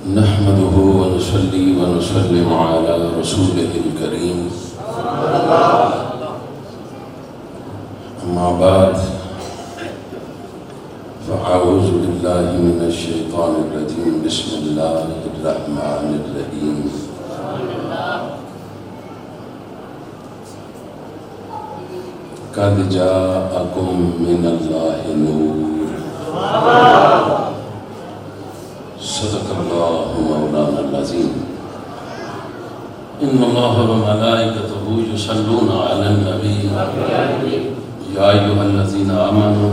نحمده ونصلي ونسلم على رسوله الكريم أما بعد فأعوذ بالله من الشيطان الرجيم بسم الله الرحمن الرحيم قد جاءكم من الله نور صدق الله مولانا العظيم إن الله وملائكته يصلون على النبي يا أيها الذين آمنوا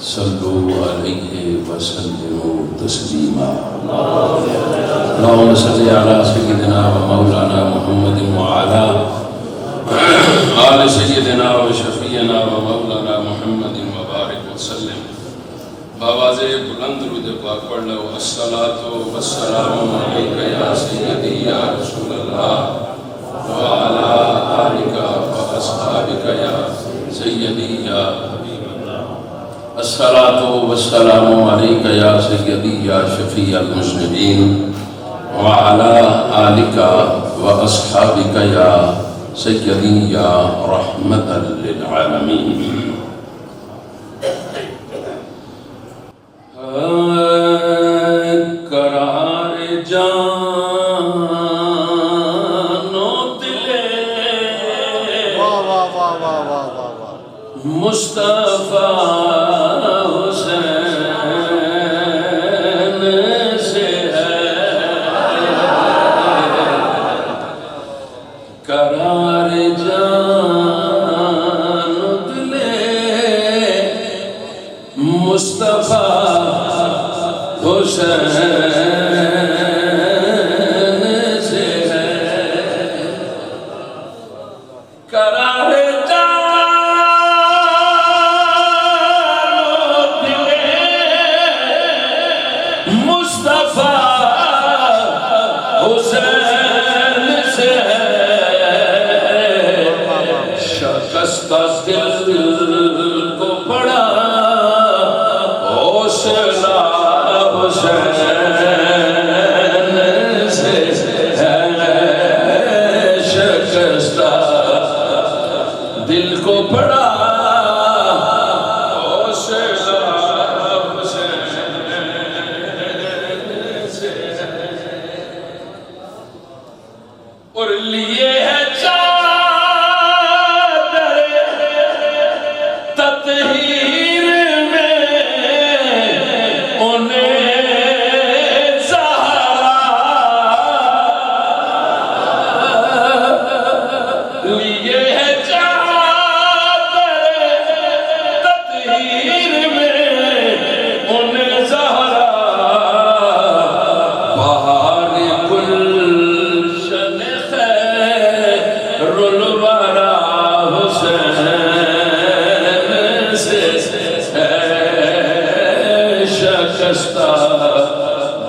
صلوا عليه وسلموا تسليما اللهم صل على سيدنا ومولانا محمد وعلى آل سيدنا وشفينا ومولانا محمد وبارك وسلم بآواز بلند درود پاک پڑھ لو الصلاۃ والسلام علیک یا سیدی یا رسول اللہ وعلی آلک واصحابک یا سیدی یا حبیب اللہ الصلاۃ والسلام علیک یا سیدی یا شفیع المذنبین وعلی آلک واصحابک یا سیدی یا رحمت للعالمین قرار جانو دلے مصطفیٰ حسین سے ہے قرار جانو دلے مصطفیٰ حسین سے ہے قرار جانو دلے مصطفیٰ حسین سے ہے شکستہ دل کو پڑا حوصلہ حسین سے ہے شکستہ دل کو پڑا حوصلہ حسین سے اور لیے ہے چادر تطہیر میں انہیں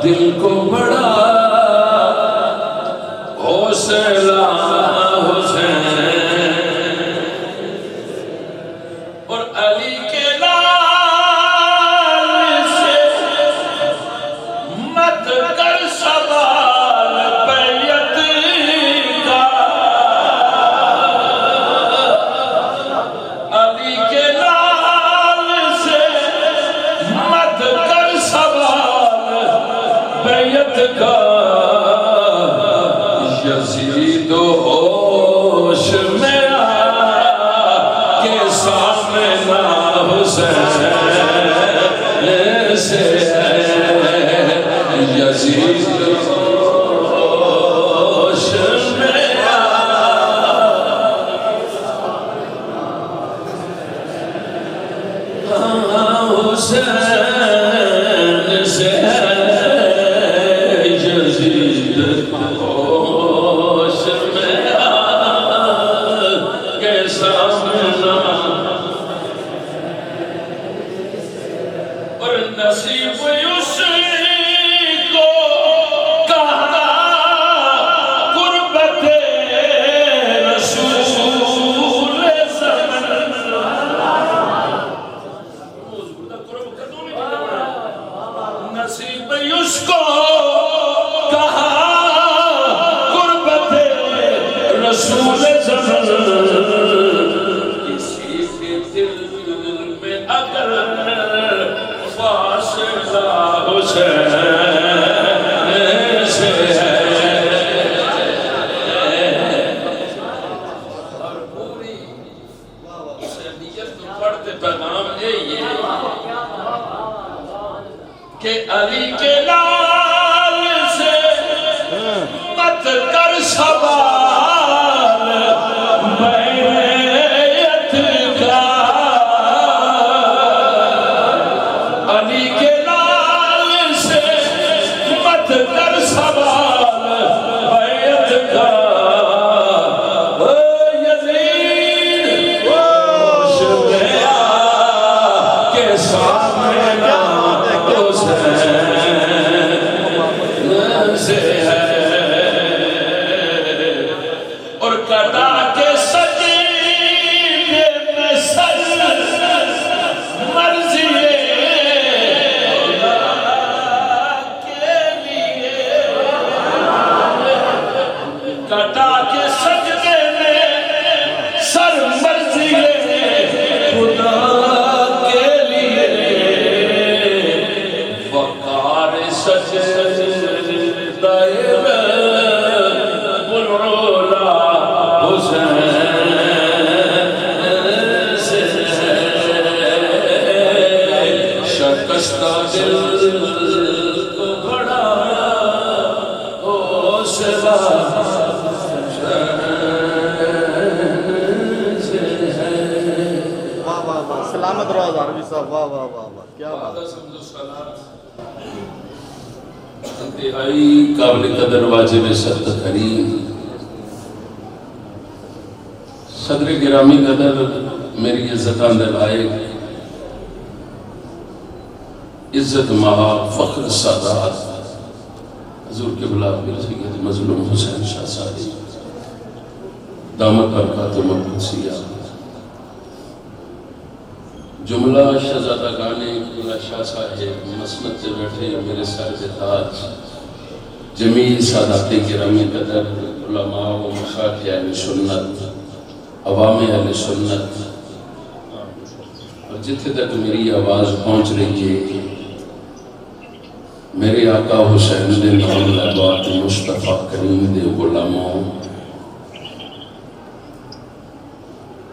دل کو بڑا حوصلہ حسین اور علی کے لال سے مت کر سوال بیعت کا علی کے لال سے مت کر سوال بیعت کا یزید ہوش میں آ کے سامنے حسین سے ہے یزید ہوش میں آ حسین سے ہے اور نصیب اسی کو سے ہے اور کٹا کے سجدے میں سر مرضی کٹا کے سجدے میں سر مرضی خدا کے لیے وقار سجدہ العلا حسین سے شکستہ دل کو بڑا حوصلہ سلامت رہو عربی صاحب، واہ واہ واہ واہ، کیا بات ہے۔ انتہائی قابل قدر واجب سخت کریم صدر گرامی قدر میری عزتاں دے لائق عزت مآب فخر سادات حضور قبلہ پیر سید مظلوم حسین شاہ صادق دامت برکاتہ القدسیہ جملہ شہزادگان قبلہ شاہ صاحب مسند سے بیٹھے میرے سر سے تاج جمیع سادات گرامی قدر علماء و مشایخ اہل سنت عوام اہل سنت اور جتنے تک میری آواز پہنچ رہی ہے میرے آقا حسین دے نام لبات مصطفیٰ کریم دے غلاموں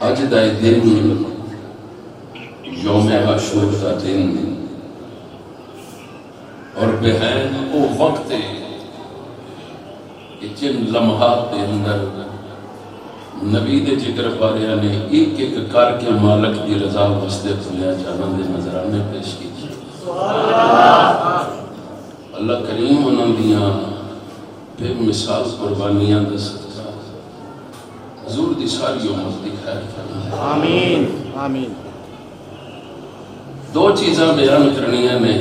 آج دائے دن یوم عاشور کا دن اور بہن وہ وقت ہے کہ جن لمحات کے اندر نبی دے جگر پاریاں نے ایک ایک کر کے مالک دی رضا واسطے دنیا جانن دے نظرانے پیش کی اللہ کریم انہاں دیاں بے مثال قربانیاں دے صدقہ حضور دی ساری امت دی خیر فرمائے آمین آمین۔ دو چیزاں بیان کرنیاں نے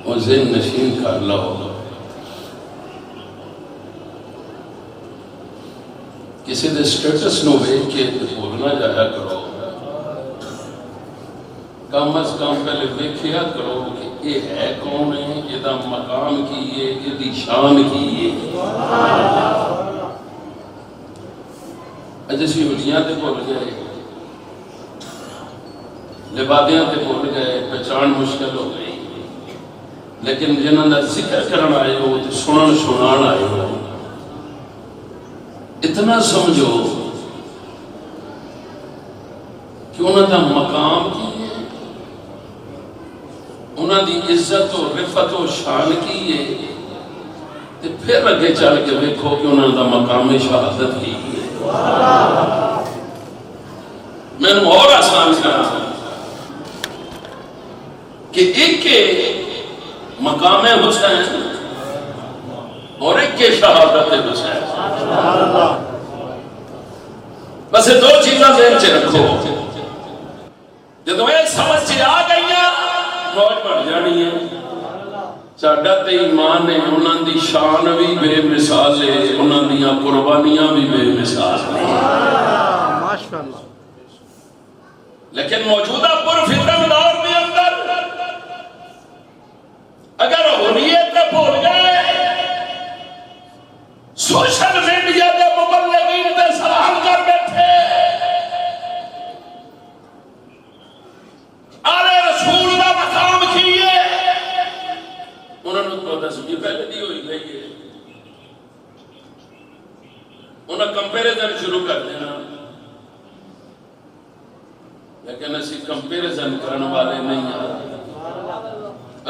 وہ ذہن نشین کر لو کسی دے سٹیٹس نو ویکھ کے بولنا جایا کرو کم از کم پہلے ویکھیا کرو کہ یہ ہے کون ہے یہ دا مقام کی ہے یہ دی شان کی ہے اجسی ولیاں تے بول گئے لبادیاں تے بول گئے پہچان مشکل ہو گئی لیکن جنہاں دا ذکر کرن آئے ہو تے سنن سنان آئے ہو اتنا سمجھو کہ انہاں دا مقام کی ہے انہاں دی عزت و رفت و شان کی ہے تے پھر اگے چل کے دیکھو کہ انہاں دا مقام شہادت کی ہے میں نے اور آسان کرا کہ ایک کے مقام حسین اور ایک کے شہادت حسین بس دو چیزاں ذہن سے رکھو جب یہ سمجھ سے آ گئی موج بڑھ جانی ہے ساڈا تے ایمان ہے انہاں دی شان بھی بے مثال ہے انہاں دیاں قربانیاں بھی بے مثال ہیں ماشاءاللہ لیکن موجودہ پرفتن دور کے اندر اگر حریت پہ بھول گئے سوشل میڈیا دے مبلغین دے سلام کر بیٹھے آلے رسول دا مقام کیے انہوں نے تو دس بھی پہلے دی ہوئی گئی ہے انہوں کمپیریزن شروع کر دینا لیکن اسی کمپیریزن کرنے والے نہیں ہیں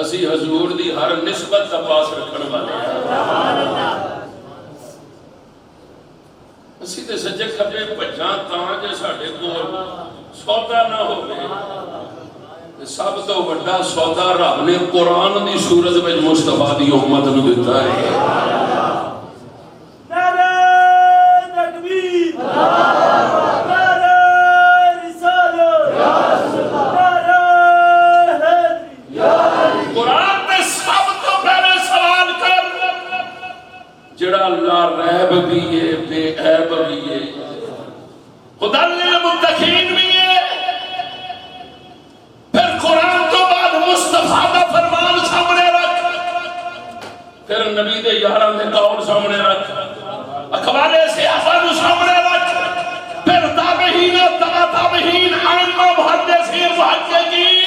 اسی حضور دی ہر نسبت کا پاس رکھنے والے ہیں اسی تے سجے کھبے بچاں تاں جے ساڑھے کو سودا نہ ہو گئے سب تو بڑا سودا رب نے قرآن دی صورت میں مصطفیٰ دی امت نو دیتا ہے نعرہ تکبیر نعرہ رسالت نعرہ حیدری قرآن میں سب تو پہلے سوال کر جڑا اللہ ریب بھی ہے بے عیب بھی ہے خدا للمتقین بھی ہے پھر قرآن تو بعد مصطفیٰ کا فرمان سامنے رکھ پھر نبی دے یاراں دے قول سامنے رکھ اخبار سیاست سامنے رکھ پھر تابعین تابعین ائمہ محدثین محققین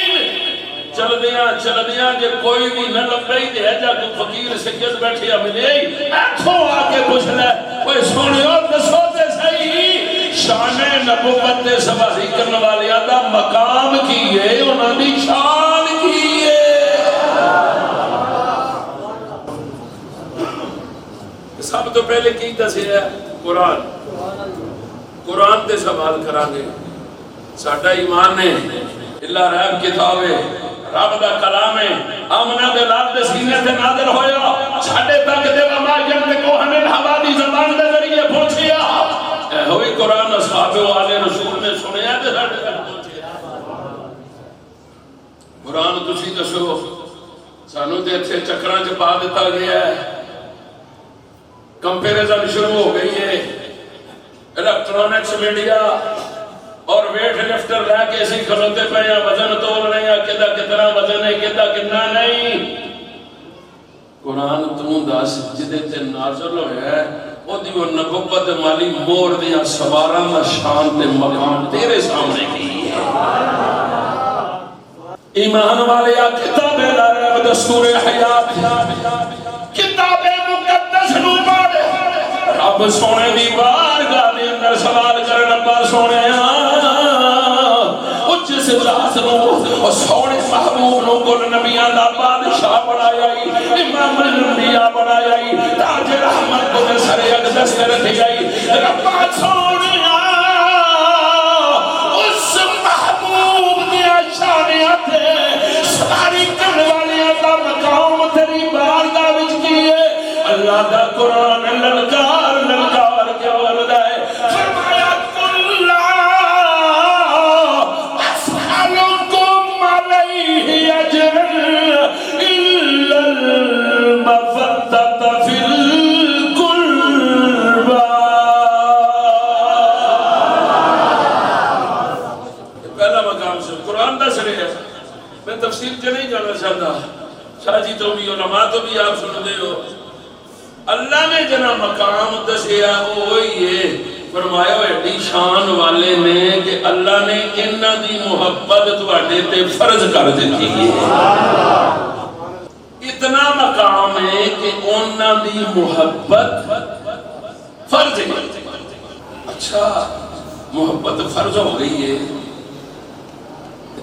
چل دیاں جے کوئی بھی نہ لبے ہی دے جا کہ فقیر سکیت بیٹھے ملے ایتھوں آکے پوچھ لے کوئی سونیو دسو تے صحیح شان نبوت دے سبازی کرنے والے دا مقام کی ہے انہاں دی شان کی ہے سب تو پہلے کی دسیا قرآن قرآن تے سوال کرانگے ساڈا ایمان نے اللہ ریب کتاب ہے رب دا کلام ہے آمنہ دے لاب دے سینے سے نازل ہویا چھاڑے تک دے وما ینطقو عن الہوا دی زبان دے ذریعے پہنچیا اے ہوئی قرآن اصحاب والے رسول نے سنیا تے ساڑے تک پہنچیا قرآن تسی دسو سانو تے اتھے چکراں چ پا دیتا گیا ہے کمپیریزن شروع ہو گئی ہے الیکٹرونکس میڈیا اور ویٹ لفٹر لے کے اسی کھلوتے پہ یا وزن تول رہے ہیں کدھا کتنا وزن ہے کدھا کتنا نہیں قرآن تم دس جدے تے نازل ہویا ہے او دی وہ نبوت مالی مور دیا سواران دا شان تے مقام تیرے سامنے کی ہے ایمان والے کتاب لا ریب دستور حیات کتاب مقدس نو پڑھ رب سونے دی بارگاہ دے اندر سوال کرن رب سونے جس ذات نو اور سونے محبوب نو کل نبیاں دا بادشاہ بنایا امام الانبیاء بنایا تاج رحمت کو سر اقدس تے رکھی گئی رب سونیا اس محبوب دی شانیاں تے ساری کرنے والیاں دا مقام تیری بارگاہ وچ کیے اللہ دا قرآن للکار للکار کے ورد ہے فرمایا تفسیر جو نہیں جانا چاہتا شاہ جی تو بھی علماء تو بھی آپ سن دے ہو اللہ نے جنا مقام دسیا وہی ہے فرمایا ایڈی شان والے نے کہ اللہ نے انہاں دی محبت تواڈے تے فرض کر دیتی ہے اتنا مقام ہے کہ انہاں دی محبت فرض ہے اچھا محبت فرض ہو گئی ہے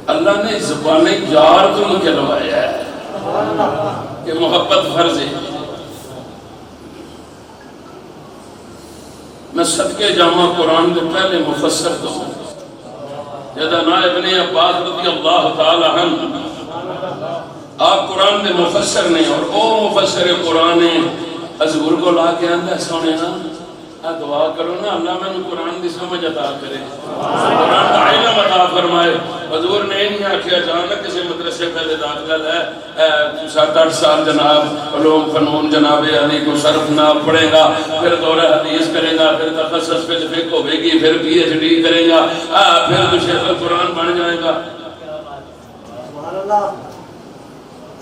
اللہ نے زبان یار تو نہیں کہلوایا ہے کہ محبت فرض ہے میں صدقے جامع قرآن کے پہلے مفسر تو ہوں جدہ ابن عباس رضی اللہ تعالی عنہ آپ قرآن کے مفسر نے اور او مفسر قرآن حضور کو لا کے اندر سونے نا دعا کرو نا اللہ میں نے قرآن دی سمجھ عطا کرے قرآن کا علم عطا فرمائے حضور نے نہیں آکھیا جانا کسی مدرسے پہلے داخلہ ہے 7-8 سال جناب علوم فنون جناب علی کو صرف نہ پڑھے گا پھر دورہ حدیث کرے گا پھر تخصص پہ فقہ ہوئے گی پھر پی ایچ ڈی کرے گا پھر تو شیخ القرآن بن جائے گا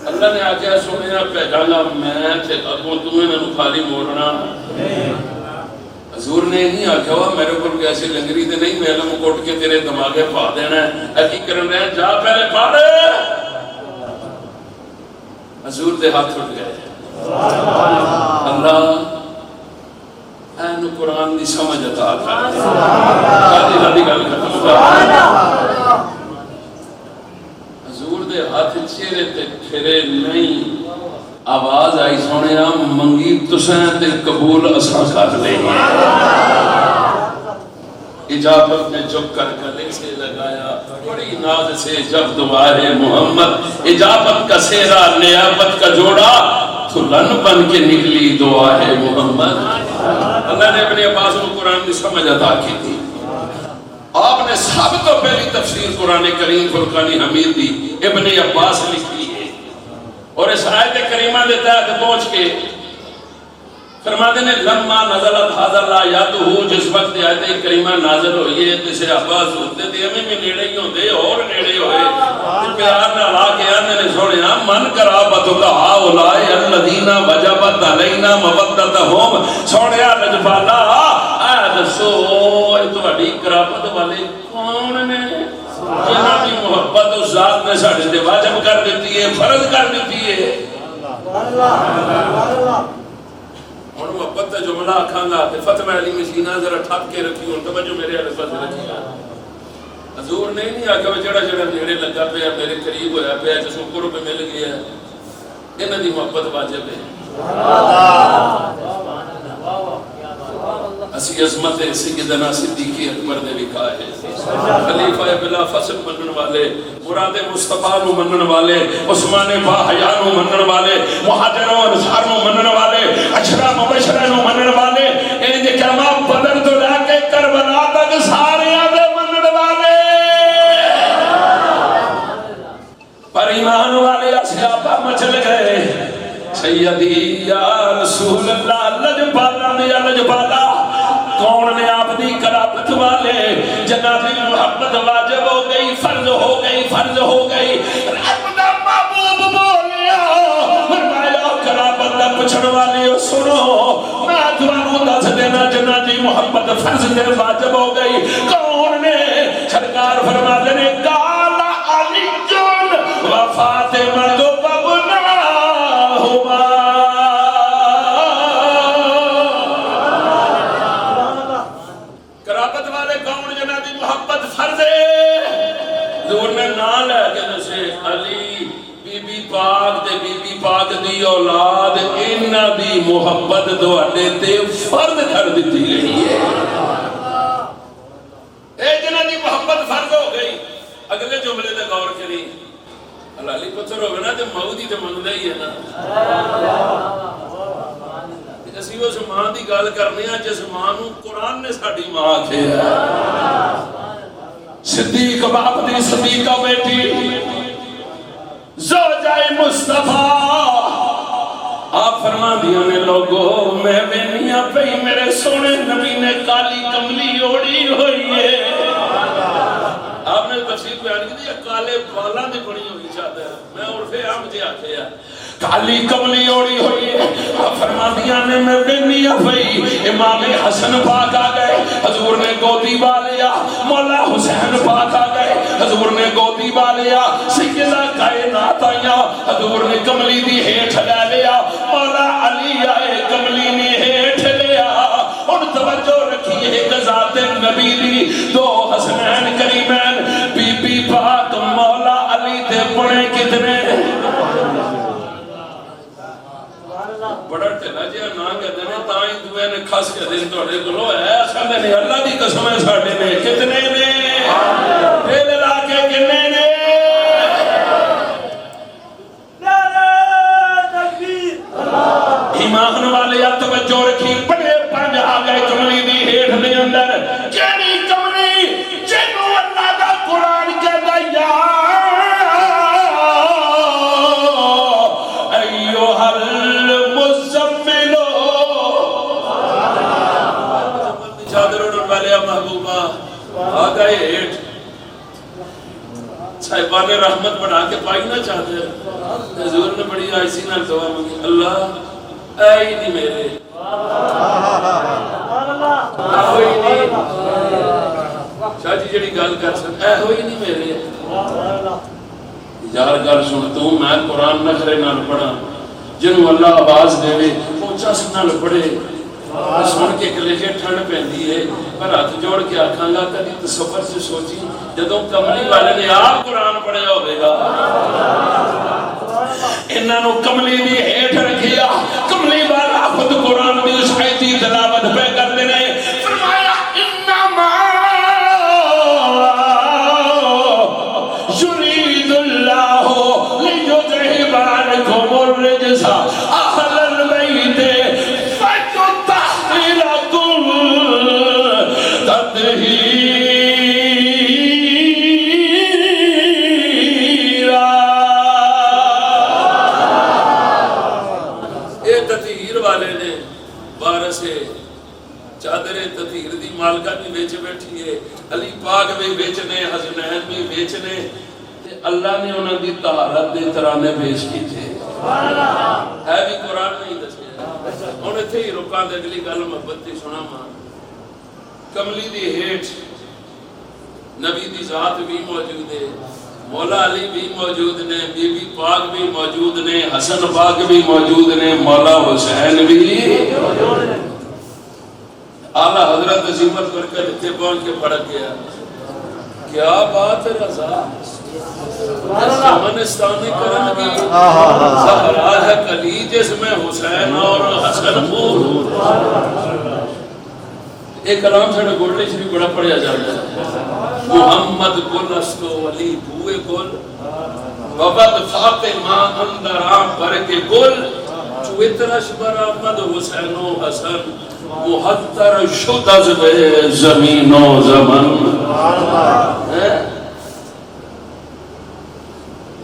اللہ نے آکھیا سنیا پہچانا میں تھے اگوں تمہیں نے خالی موڑنا حضور نے نہیں آکھا ہوا میرے کو ایسی لنگری دے نہیں میں علم کوٹ کے تیرے دماغے پا دینا ہے ایکی کرن رہے ہیں جا پہلے پا دے حضور دے ہاتھ اٹھ گئے اللہ این قرآن دی سمجھ عطا کر شادی شادی گل ختم حضور دے ہاتھ چہرے تے پھرے نہیں آواز آئی سونے منگی تسیں تے قبول اساں کر لیں اجابت میں جب کر گلے سے لگایا بڑی ناز سے جب دعائے محمد اجابت کا سیرا نیابت کا جوڑا تھلن بن کے نکلی دعائے محمد اللہ نے اپنے عباس کو قرآن کی سمجھ عطا کی تھی آپ نے سب تو پہلی تفسیر قرآن کریم فرقانی حمید دی ابن عباس لکھی ہے اور اس آیت کریمہ دیتا ہے تو پہنچ کے فرماتے ہیں لما نزلت حاضر آیات ہو جس وقت آیت کریمہ نازل ہوئی ہے تیسے عباس ہوتے تھے ہمیں بھی نیڑے ہی ہوتے اور نیڑے ہوئے پیار نہ لا کے آنے نے سوڑیا من قرابتو کا ہاولائے الذین وجبت علینا مبدتہم سوڑیا نجبالا آیت سو تو اڈی قرابت والے کون نے جہاں بھی محبت اس ذات نے ساڑھے دے واجب کر دیتی ہے فرض کر دیتی ہے اور محبت کا جملہ آکھاں گا کہ فتح علی مشینہ ذرا ٹھپ کے رکھی ہوں توجہ میرے علیہ وسلم رکھی گا حضور نے نہیں آکھا وہ جڑا جڑا نیڑے لگا پہ میرے قریب ہویا پہ جس کو قرب مل گیا انہاں دی محبت واجب ہے اسی عظمت سیدنا صدیق اکبر نے لکھا ہے خلیفہ بلا فصل منن والے مراد مصطفیٰ نو منن والے عثمان با حیا نو منن والے مہاجر و انصار نو منن والے اشرا مبشرہ نو منن والے اے جے کلمہ بدر تو لے کے کربلا تک سارے دے منن والے پر ایمان والے اصحابہ مچل گئے سیدی یا رسول اللہ لجبالا یا لجبالا کون نے آپ دی قرابت والے جنابی محبت واجب ہو گئی فرض ہو گئی فرض ہو گئی رب دا محبوب بولیا فرمایا قرابت دا پچھڑ والی سنو میں تمہاروں دس دینا جنابی محبت فرض دے واجب ہو گئی کون نے سرکار فرما دینے کالا علی جن و فاطمہ جو ببنا ہوا علی بی بی پاک دے بی بی پاک دی اولاد انہاں دی محبت دوڑے تے فرض کر دیتی گئی ہے اے جنہاں دی محبت فرض ہو گئی اگلے جملے تے غور کری حلالی پتھر ہوگا نا تے موت تے منگدا ہی ہے نا اسی اس ماں دی گل کرنے ہیں جس ماں نو قرآن نے ساڈی ماں آکھیا صدیق باپ دی صدیقہ بیٹی زوجہ مصطفیٰ آپ فرما دیا نے لوگوں میں بینیاں پہی میرے سونے نبی نے کالی کملی اوڑی ہوئی ہے آپ نے تفسیر بیان کی دیا کالے بالا دی بڑی ہوئی چاہتا ہے میں عرفے عام جے آتے ہیں کالی کملی اوڑی ہوئی ہے آپ فرما دیا نے میں بینیاں پہی امام حسن پاک آ گئے حضور نے گودی بالیا مولا حسین پاک آ گئے حضور نے گودی بالیا سیدہ کائنات آیا حضور نے کملی دی ہیٹھ لے لیا مولا علی آئے کملی نے ہیٹھ لیا ان توجہ رکھی ہے ذات نبی دی دو حسنین کریمین بی بی پاک مولا علی تے پڑے کتنے بڑا ٹھلا جہاں نہ کہتے ہیں تاں ہی دوئے نے کھس کے دن توڑے گلو ہے سندے نے اللہ دی قسم ہے ساڑھے نے کتنے نے دل لا کے کنے نے ایمان والے یا توجہ رکھی بڑے پنج آگئے کملی دی ہیٹھ دے اندر کیڑی کملی جنو اللہ دا قرآن کے دیا ایوہ المزملو چادر اڑن والے محبوبہ آگئے ہیٹھ صاحبان رحمت بڑھا کے پائی نہ چاہتے ہیں حضور نے بڑی آئیسی نہ دعا مانگی اللہ اے ہی نہیں میرے ہوئی نہیں شاہ جی جڑی گل کر سکتا اے ہوئی نہیں میرے یار گل سنتا ہوں میں قرآن نخرے نال پڑھا جنہوں اللہ آواز دے پوچھا سنال پڑھے سن کے کلیجے ٹھنڈ پہنی ہے پر ہاتھ جوڑ کے آکھاں گا کبھی تصور سے سوچی جدوں کملی والے نے آپ قرآن پڑھے ہوئے گا انہاں نو کملی دی ہیٹھ رکھیا کملی والا خود قرآن دی شایتی تلاوت پہ کر دینے فرمایا انما یرید اللہ لیذہب عنکم الرجس اہل البیت بارش چادر تطہیر دی مالکہ بھی بیچ بیٹھی ہے، علی پاک بھی بیچنے، حسنین بھی بیچنے، اللہ نے انہوں دی طہارت دے ترانے پیش کی تھے ہے بھی قرآن نہیں دسے انہیں تھے ہی رکان دے اگلی گل محبت دی سنا ماں کملی دی ہیٹ نبی دی ذات بھی موجود ہے، مولا علی بھی موجود نے، بی بی پاک بھی موجود نے، حسن پاک بھی موجود نے، مولا حسین بھی اعلیٰ حضرت عظیمت برکت اتنے پہنچ کے پڑھ گیا کیا بات ہے رضا افغانستانی کرن کی زہرا ہے کلی جس میں حسین اور حسن خون ایک کلام سے گولڈے شریف بڑا پڑھیا جاتا ہے محمد گل استو علی بوئے گل وبد فاطمہ اندر آم بھر کے گل چویترش برآمد حسین و حسن محتر شد از بے زمین و زمن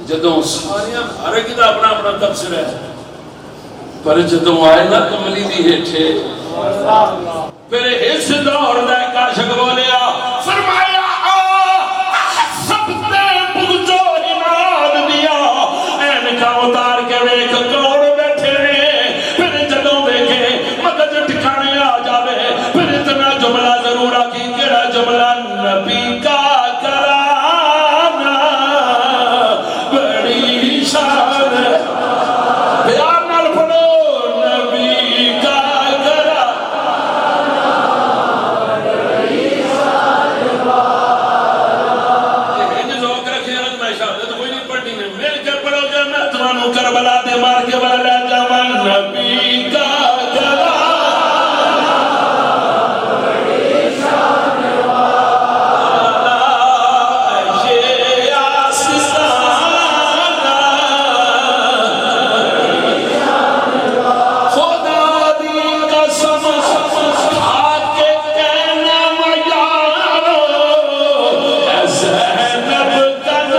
جدوں ساریاں ہر ایک دا اپنا اپنا تفسیر ہے پر جدوں آئے نا کملی دی ہیٹھے پھر اس دور دا کاشک بولیا فرمایا سب تے بغض و عناد دیا این کا اتار کے ویکھ کون بیٹھے پھر جدوں دیکھے مگج ٹھکانے آ جاوے پھر اتنا جملہ ضرور آکی کیڑا جملہ نبی کا کرانا بڑی شان بیان نال پڑھو نبی کا کربلا دے مار کے والا جوان نبی کا جلا بڑی شان والا یہ آسستانہ بڑی شان والا خدا دی قسم کھا کے کہنا میارو زینب کا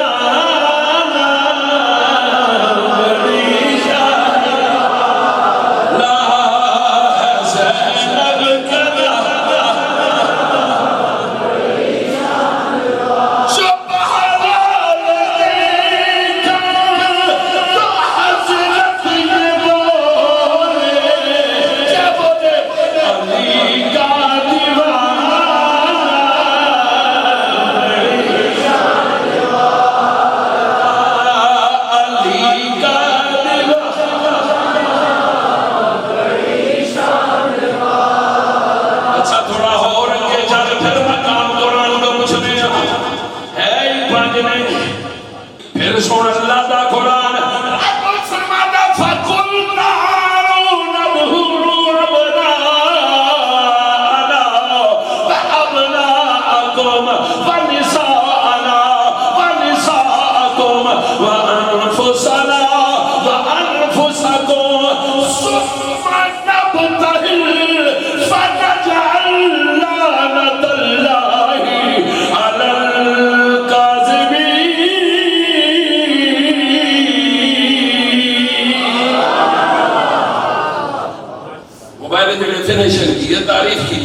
تعریف کی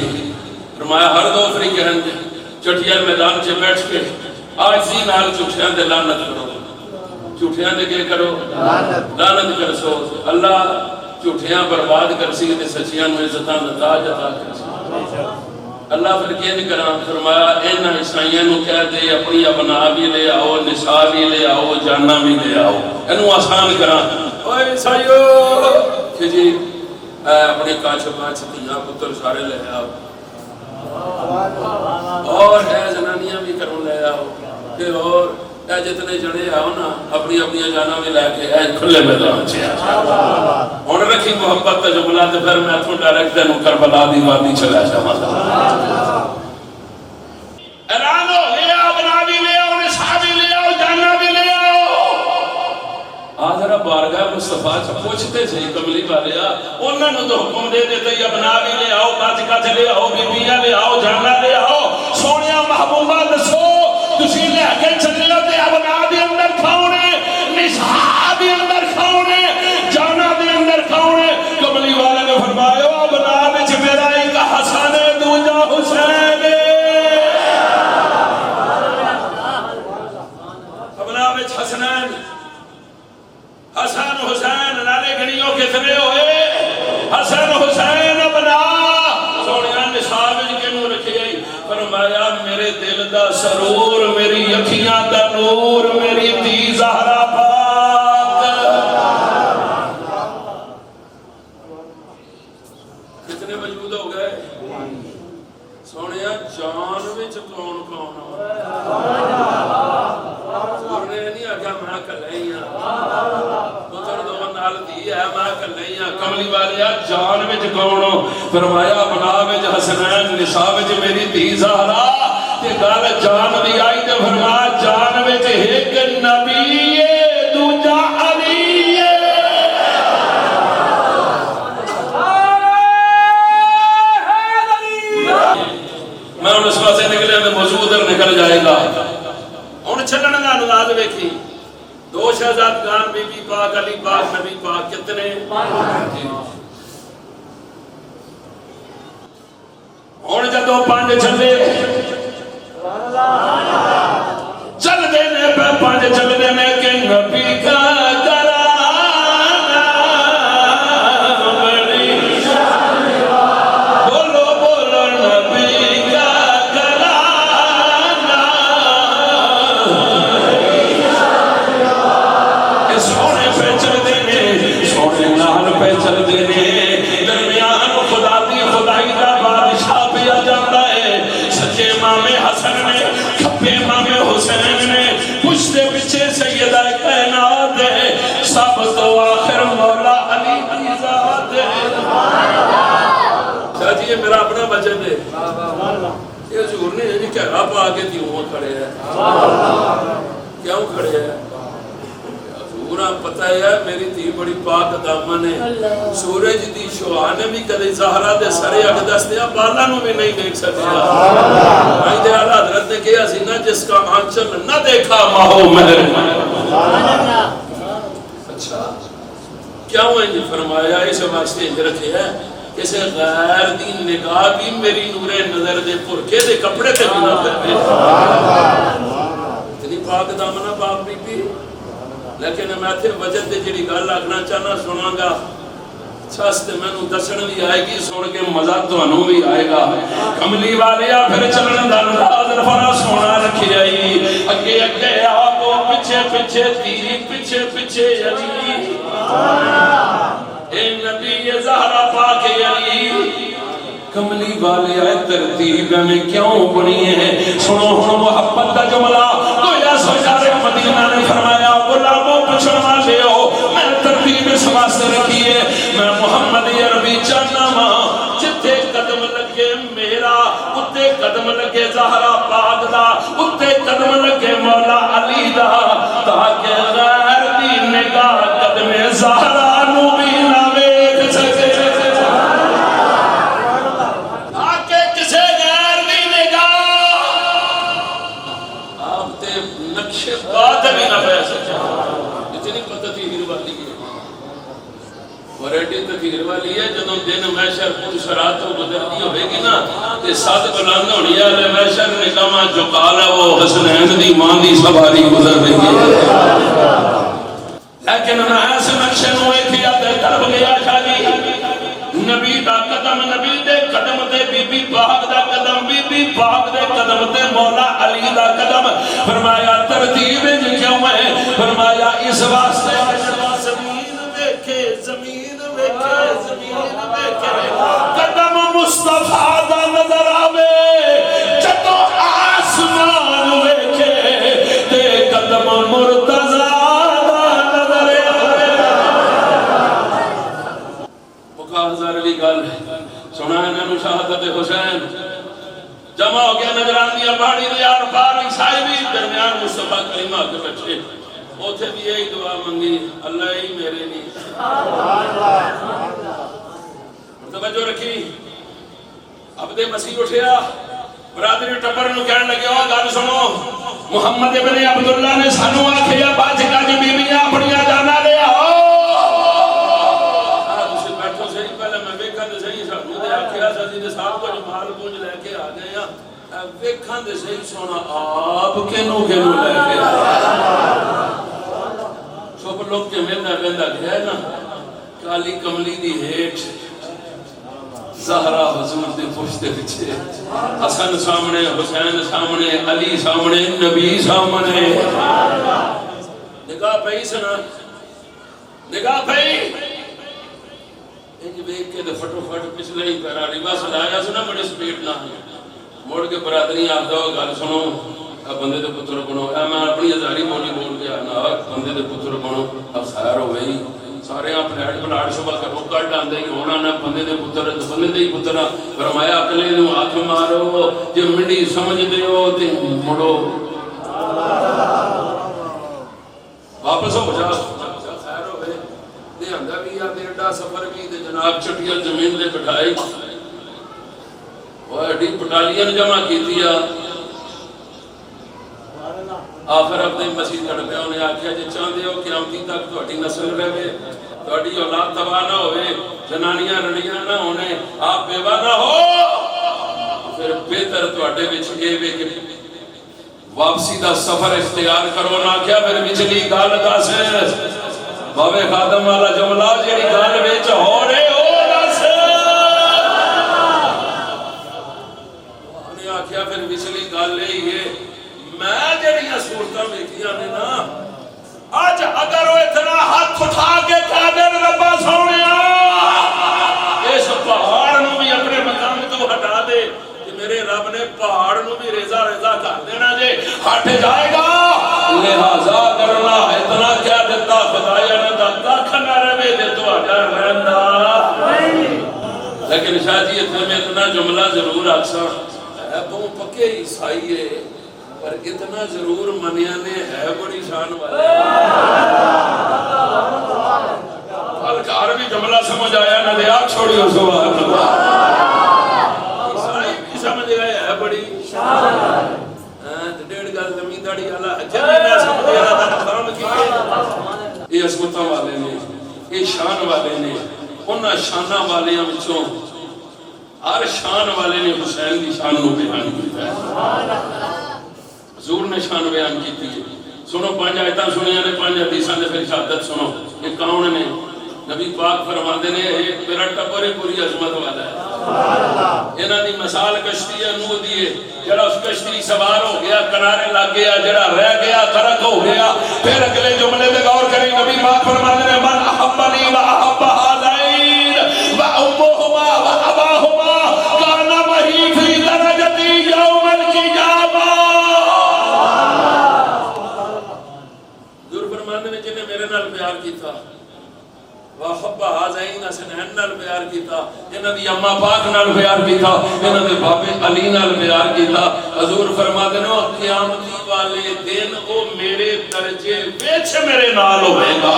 فرمایا ہر دو فریق ہیں چٹیا میدان سے بیٹھ کے آج سی نال چٹھیاں دے لعنت کرو چٹھیاں دے کے کرو لعنت کر سو اللہ چٹھیاں برباد کر سی تے سچیاں نو عزتاں دا تاج عطا کر سی اللہ پھر کہنے کراں فرمایا ان عیسائیاں نو کہہ دے اپنی ابنا بھی لے آؤ نساء بھی لے آؤ جانا بھی لے آؤ اینو آسان کراں اوے عیسائیو کہ جی اپنے کاچ پاچ دیاں پتر سارے لے آؤ اور ہے زنانیاں بھی کروں لے آؤ پھر اور اے جتنے جڑے آؤ نا اپنی اپنی جانا بھی لے کے اے کھلے میدان چے ہن رکھی محبت تے جملہ تے پھر میں اتھوں ڈائریکٹ تینو کربلا دی وادی چلا جاواں اعلان ہو گیا ابنا بھی لے آؤ نساء بھی لے آؤ جانا بھی لے آؤ آدھرا بارگاہ مصطفیٰ سے پوچھتے سے کملی والیا انہوں نے تو حکم دے دیتے یا بنا بھی لے آؤ کاچ کاچ لے آؤ بیبیاں لے آؤ جانا لے آؤ سونیا محبوبہ دسو تسی لے کے چلے ہوتے ابنا بھی اندر کھاؤنے نساء بھی اندر کھاؤنے جانا بھی اندر کھاؤنے کملی والے نے فرمایا ابنا میرے دل دا سرور میری اکھیاں دا نور میری دھی زہرا پاک کتنے موجود ہو گئے سونیا جان وچ کون کون سورنے نہیں آگیا میں کلے ہی پتر دو نال دی ہے میں کلے ہی کملی والے جان وچ کون فرمایا بنا وچ حسنین نساء وچ میری دھی زہرا تے گل جان دی آئی تے فرمایا جان وچ ایک نبی دوجا علی میں ان اس پاسے نکلے میں موضوع ادھر نکل جائے گا ان چھلن کا انداز دیکھی دو شہزادگان بی بی پاک علی پاک نبی پاک کتنے ہن جدو پانچ چلے چل دینے پہ پانچ چل دینے کہ نبی کا یہ میرا اپنا بچن ہے یہ حضور نے یہ کہرا پا کے دیوں کھڑے ہیں کیوں کھڑے ہیں حضور آپ پتہ ہے میری تھی بڑی پاک دامن ہے سورج دی شعاع نے بھی کدی زہرا دے سرے اگ دستیا بالا نو بھی نہیں دیکھ سکیا آئی دے آلہ حضرت نے کہا سینہ جس کا آنچل نہ دیکھا ماہو مہر اچھا کیوں ہے جی فرمایا اسے واسطے انج رکھے ہیں کسی غیر دی نگاہ بھی میری نور نظر دے پرکے دے کپڑے تے بنا کرتے اتنی پاک دامنہ باپ بی بی لیکن میں تھے وجہ دے جڑی گل آگنا چاہنا سنا گا چھاستے میں نو دسن بھی آئے گی سن کے مزہ تو انہوں بھی آئے گا کملی والیا پھر چلن دن دادر فرا سونا رکھی آئی اگے اگے آگو پچھے پچھے تیری پچھے پچھے علی اے نبی زہرا پاک علی کملی والے آئے ترتیب میں کیوں بنی ہے سنو ہن محبت دا جملہ تو یا سرکار مدینہ نے فرمایا غلاموں پچھڑ والے ہو میں ترتیب سماستے رکھی ہے میں محمد عربی چاہنا ماں جتے قدم لگے میرا اتے قدم لگے زہرا پاک دا اتے قدم لگے مولا علی دا تاکہ غیر دی نگاہ قدم زہرا نو بھی نہ ویکھ سکے تاکہ کسے غیر دی نگاہ آپ تے نقش بات بھی نہ پہ سکے اتنی پتہ ہیر والی ہے وریٹی تکیر والی ہے جدوں دن محشر پور شرات و بدرتی ہوئے گی نا تے ساتھ بلند ہونی ہے لے محشر نکامہ جو قال ہے وہ حسنین دی مان دی سواری گزر رہی ہے لیکن میں ایسے نقشے نوے کیا تے کرب گیا شاہی نبی دا قدم نبی دے قدم دے بی بی پاک دا قدم بی بی پاک دے قدم دے مولا علی دا قدم فرمایا ترتیب کیوں ہے فرمایا اس واسطے زمین ویکھے قدم مصطفیٰ دا نظر آوے جدو آسمان ویکھے تے قدم مرتضیٰ دا نظر آوے مکہ ہزار علی گل سنا ہے نینو شہادت حسین جمع ہو گیا نجران دیا پہاڑی دیار پار عیسائی بھی درمیان مصطفیٰ کریمہ کے بچے اوتھے بھی یہی دعا منگی اللہ ہی میرے نہیں توجہ رکھی عبد مسیح اٹھیا برادری ٹبر نو کہنے لگے ہو گل سنو محمد ابن عبداللہ نے سانو آکھیا باج کاج بیویاں اپنیاں جانا لے آؤ تسی بیٹھو صحیح پہلے میں ویکھاں تے صحیح سانو تے آکھیا سی تے صاحب کچھ مال پونج لے کے آ گئے ہیں ویکھاں تے صحیح سونا آپ کینو لے کے سب لوگ کے ملنا بندہ گیا ہے نا کالی کملی دی ہیٹ زہرا حضور دے پشت پیچھے حسن سامنے حسین سامنے علی سامنے نبی سامنے نگاہ پئی سنا نگاہ پئی انج ویکھ کے فٹو فٹ پچھلے ہی پیرا لباس لایا سنا بڑے سپیڈ نہ مڑ کے برادری آخدا گل سنو بندے دے پتر بنو میں اپنی ہزاری بولی بول کے آنا بندے دے پتر بنو اب خیر ہو گئی سارے پلیٹ پلاٹ شبہ کرو کٹ آندے ہی ہونا نہ بندے دے پتر بندے دے ہی پتر فرمایا اکلے نو ہاتھ مارو جے منڈی سمجھ دے ہو تے مڑو واپس ہو جا خیر ہو گئے تے آندا بھی آ ایڈا سفر بھی تے جناب چٹیاں زمین تے بٹھائی وہ ایڈی بٹالیاں جمع کیتی آخر اپنے مسیح لڑ پیا انہیں آخیا جی چاہتے ہو قیامتی تک تہاڈی نسل رہے تہاڈی اولاد تباہ نہ ہوئے جنانیاں رڑیاں نہ ہونے آپ بیوہ نہ ہو پھر بہتر تہاڈے وچ اے وے کہ واپسی دا سفر اختیار کرو نہ کیا پھر وچلی گل دس بابے خادم والا جملہ جیڑی گل وچ ہو رہے ہو دس انہیں آخیا پھر وچلی گل یہی ہے میں جڑیاں صورتاں ویکھیاں نے نا اج اگر وہ اتنا ہاتھ اٹھا کے کہہ دے ربا سونیا اس پہاڑ نو بھی اپنے مقام تو ہٹا دے کہ میرے رب نے پہاڑ نو بھی ریزہ ریزہ کر دینا جے ہٹ جائے گا لہذا کرنا اتنا کیا دیتا خدایا نے دا کھ نہ رہے دے تو اجا رہندا لیکن شاہ جی اتنا جملہ ضرور آکساں ہے تو پکے عیسائی ہے پر اتنا ضرور منیا نے ہے بڑی شان والے الکار بھی جملہ سمجھ آیا نہ دیا چھوڑی ہو سبحان اللہ عیسائی بھی سمجھ گئے ہے بڑی شان ڈیڑھ گل زمینداری والا جنے نہ سمجھ گیا تھا مقام کی یہ عظمتاں والے نے یہ شان والے نے انہاں شاناں والیاں وچوں ہر شان والے نے حسین کی شان نو بیان کیتا ہے سبحان اللہ حضور نے شان بیان کی تھی سنو پانچ آیتاں سنیا نے پانچ حدیثاں نے پھر شہادت سنو یہ کون نے نبی پاک فرماندے نے ایک میرا ٹبر پوری عظمت والا ہے سبحان اللہ انہاں دی مثال کشتی نوح دی ہے جڑا اس کشتی سوار ہو گیا کنارے لگ گیا جڑا رہ گیا غرق ہو گیا پھر اگلے جملے پہ غور کریں نبی پاک فرماندے نے من احبنی و احب ہذین و امہما و اباہما کان معی فی درجتی یوم القیامہ جنہیں میرے نال پیار کیتا وحب حازین حسنین نال پیار کیتا جنہاں دی اما پاک نال پیار کیتا جنہاں دے بابے علی نال پیار کیتا حضور فرماتے ہیں قیامتی والے دن او میرے درجے وچ میرے نال ہوے گا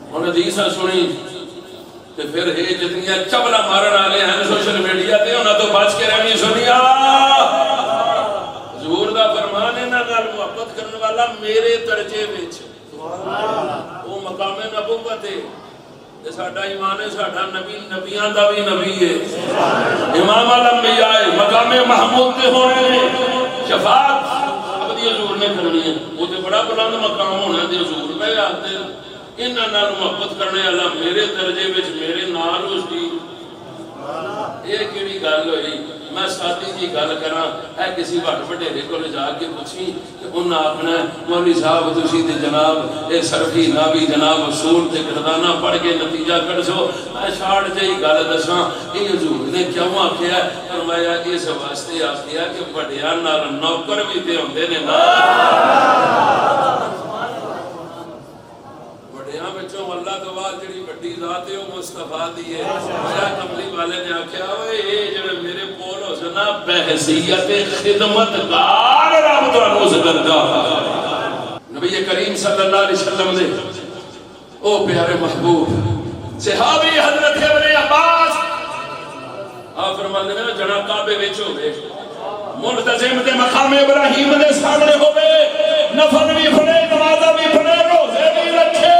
انہوں نے حدیث سنی تے پھر یہ جتنیاں چبلا مارن والے ہیں سوشل میڈیا تے انہاں تو بچ کے رہنی سنیا حضور دا فرمان ہے نال محبت کرنے والا میرے درجے وچ وہ مقام نبوت ہے تے ساڈا ایمان ہے ساڈا نبی نبیاں دا بھی نبی ہے امام الانبیاء مقام محمود تے ہونے نے شفاعت ابدی حضور نے کرنی ہے وہ تے بڑا بلند مقام ہونا تے حضور پہ آتے انہاں نال محبت کرنے والا میرے درجے وچ میرے نال اس دی یہ کیڑی گل ہوئی میں ساتھی جی گل کراں اے کسی وڈ وڈیرے کول جا کے پوچھی کہ انہاں آکھنا مولوی صاحب تسی تے جناب اے صرفی نابی جناب اصول تے گردانہ پڑھ کے نتیجہ کڈھو میں چھاڑ جئی گل دساں اے حضور نے کیوں آکھیا فرمایا اس واسطے آکھیا کہ وڈیاں نال نوکر بھی تے ہوندے نے نا وڈیاں وچوں اللہ تو بعد جڑی وڈی ذات ہے وہ مصطفیٰ دی ہے میرا کملی والے نے آکھیا اوئے اے جڑے میرے کول ہو سنا بحیثیت خدمتگار رب تانوں اس درجہ نبی کریم صلی اللہ علیہ وسلم نے او پیارے محبوب صحابی حضرت ابن عباس آپ فرماندے نے جناب کعبے وچ ہوے ملتزم تے مقام ابراہیم دے سامنے ہوے نفل بھی پڑھے نماز بھی پڑھے روزے بھی رکھے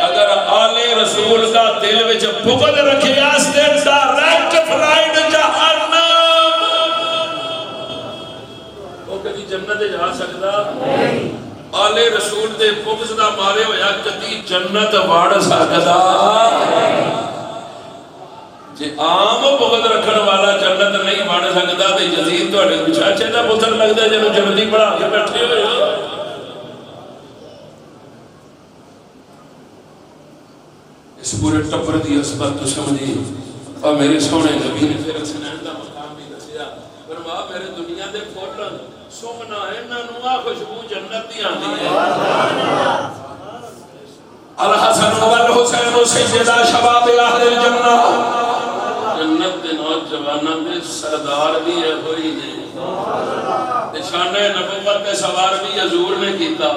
اگر آل رسول دا دل وچ بغض رکھے اس دے ڈائریکٹ فلائٹ جہنم او کبھی جنت جا سکدا نہیں آل رسول دے بغض دا مارے ہویا کبھی جنت وڑ سکدا جی عام بغض رکھن والا جنت نہیں بن سکتا تو یزید تہاڈے چاچے دا پتر لگدا جنوں جنتی پڑھا کے بیٹھے ہوئے ہو. اس پورے ٹبر دی عصمت تو سمجھی. اور میرے سونے نبی نے پھر حسنین دا مقام بھی دسیا. فرمایا میرے دنیا دے پھول سومنا انہاں نوں آ خوشبو جنت دی آندی ہے. الحسن والحسین سیدا شباب اہل الجنہ. جنت دے نوجواناں دے سردار بھی ہے ہوئی نے. شان نبوت دے سوار بھی حضور نے کیتا.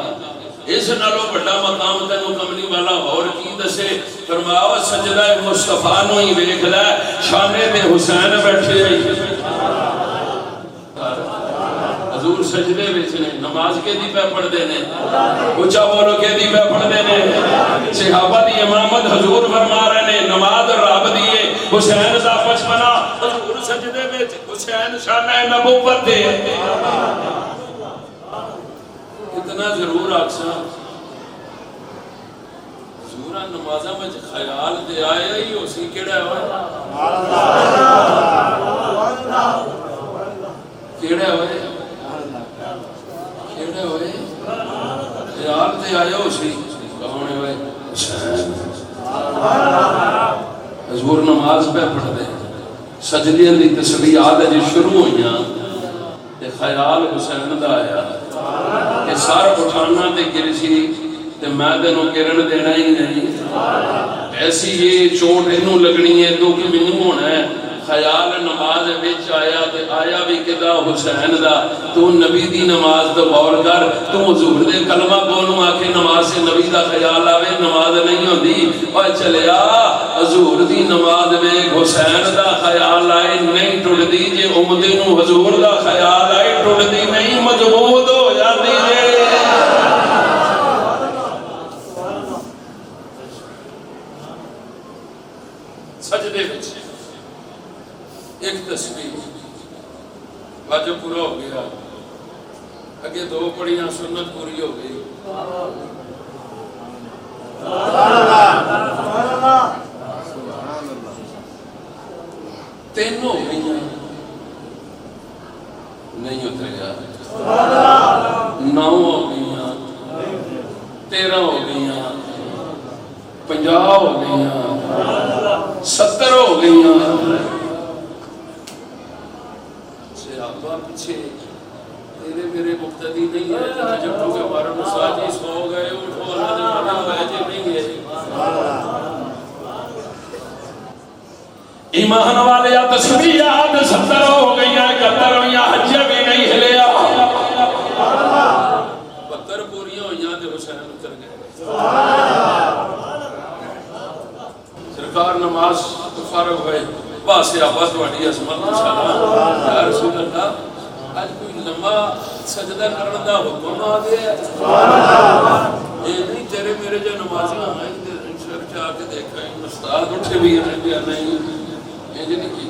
اس نالوں بڑا مقام تینوں کملی والا اور کی دسے. فرمایا سجدہ مصطفیٰ نو ہی ویکھ لے شانے تے حسین بیٹھے ہیں. حضور سجدے وچ نے نماز کے دی پہ پڑھ دے نے. اونچا بولو کے دی پہ پڑھ دے نے. صحابہ دی امامت حضور فرما رہے نے. نماز رب دیے حسین دا بچپنا حضور سجدے وچ حسین شان نبوت دے. اتنا ضرور آکساں حضورہ نمازہ میں خیال دے آئے ہی اسی کیڑا ہوئے کیڑا ہوئے کیڑا ہوئے خیال دے آئے اسی کہونے ہوئے حضور نماز پہ پڑھ دے. سجدے دی تسبیحات جی شروع ہوئیاں تے خیال حسین دا آیا کہ سار اٹھانا تے گرسی تے میں دنوں کرن دینا ہی نہیں. ایسی یہ چوٹ انہوں لگنی ہے تو کہ منوں ہونا ہے. خیال نماز بچ آیا تے آیا بھی کدا حسین دا. تو نبی دی نماز تو غور کر. تو حضور دے کلمہ بولوں آکے نماز سے نبی دا خیال آوے نماز نہیں ہوندی. اور چلیا حضور دی نماز ویکھ حسین دا خیال آئے نہیں ٹوٹدی. جے امدے نوں حضور دا خیال آئے ٹوٹدی نہیں مضبوط ہو جاندی ہے. سجدے وچ ایک تسبیح واجب پورا ہو گیا. اگے دو پڑھیاں سنت پوری ہو گئی. تین ہو گئی نہیں اتریا. 9 ہو گئی 13 ہو گئی 50 ہو گئی 70 ہو گئی. صحابہ پیچھے تیرے میرے مقتدی نہیں ہے. جب تو کہ ہمارا مساجی سو گئے اٹھو اللہ نے بنا ہوا ہے نہیں ہے. ایمان والے یا تسبیحات 70 ہو گئی 71 ہوئی حجے بھی نہیں ہلیا. 72 پوریاں ہوئی تے حسین اتر گئے. سرکار نماز فارغ ہوئے. پاسے آباد واڑی عظمت انشاءاللہ. یا رسول اللہ آج کوئی لمبا سجدہ کرنے دا حکم آ گیا ہے. یہ نہیں تیرے میرے جو نمازی ہیں شر جا کے دیکھا ہے استاد اٹھے بھی ہیں یا نہیں. یہ نہیں کی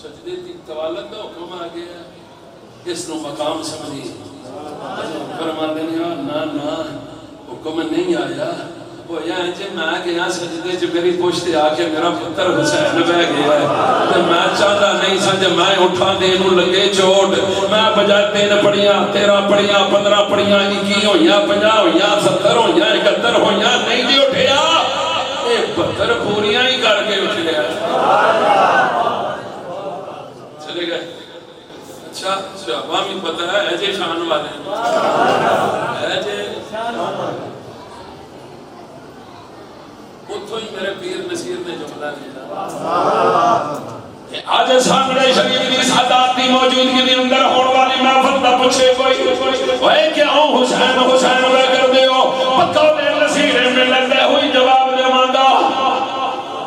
سجدے کی طوالت کا حکم آ گیا ہے. اس نو مقام سمجھی. فرماتے ہیں نا نا حکم نہیں آیا. وہ یہ جی میں گیا سجدے جو میری پشت آ کے میرا پتر حسین بہ گیا ہے تو میں چاہتا نہیں سا جب میں اٹھا دینوں لگے چوٹ. میں بجائے 3 پڑھیاں 13 پڑھیاں 15 پڑھیاں 21 ہوئیاں 50 ہوئیاں 70 ہوئیاں 71 ہوئیاں نہیں دی اٹھیا. یہ 72 پوریاں ہی کر کے اٹھ گیا. چلے گئے. اچھا صحابہ بھی پتہ ہے ایجے شان والے ایجے اتھو ہی میرے پیر نصیر نے جملہ دیا. آج سامنے شریف کی سادات دی موجودگی دی اندر ہونے والی محفل دا پوچھے کوئی وہ کیا ہوں حسین حسین میں کر دے ہو پکا دے نصیر میں لگے ہوئی جواب دے مانگا.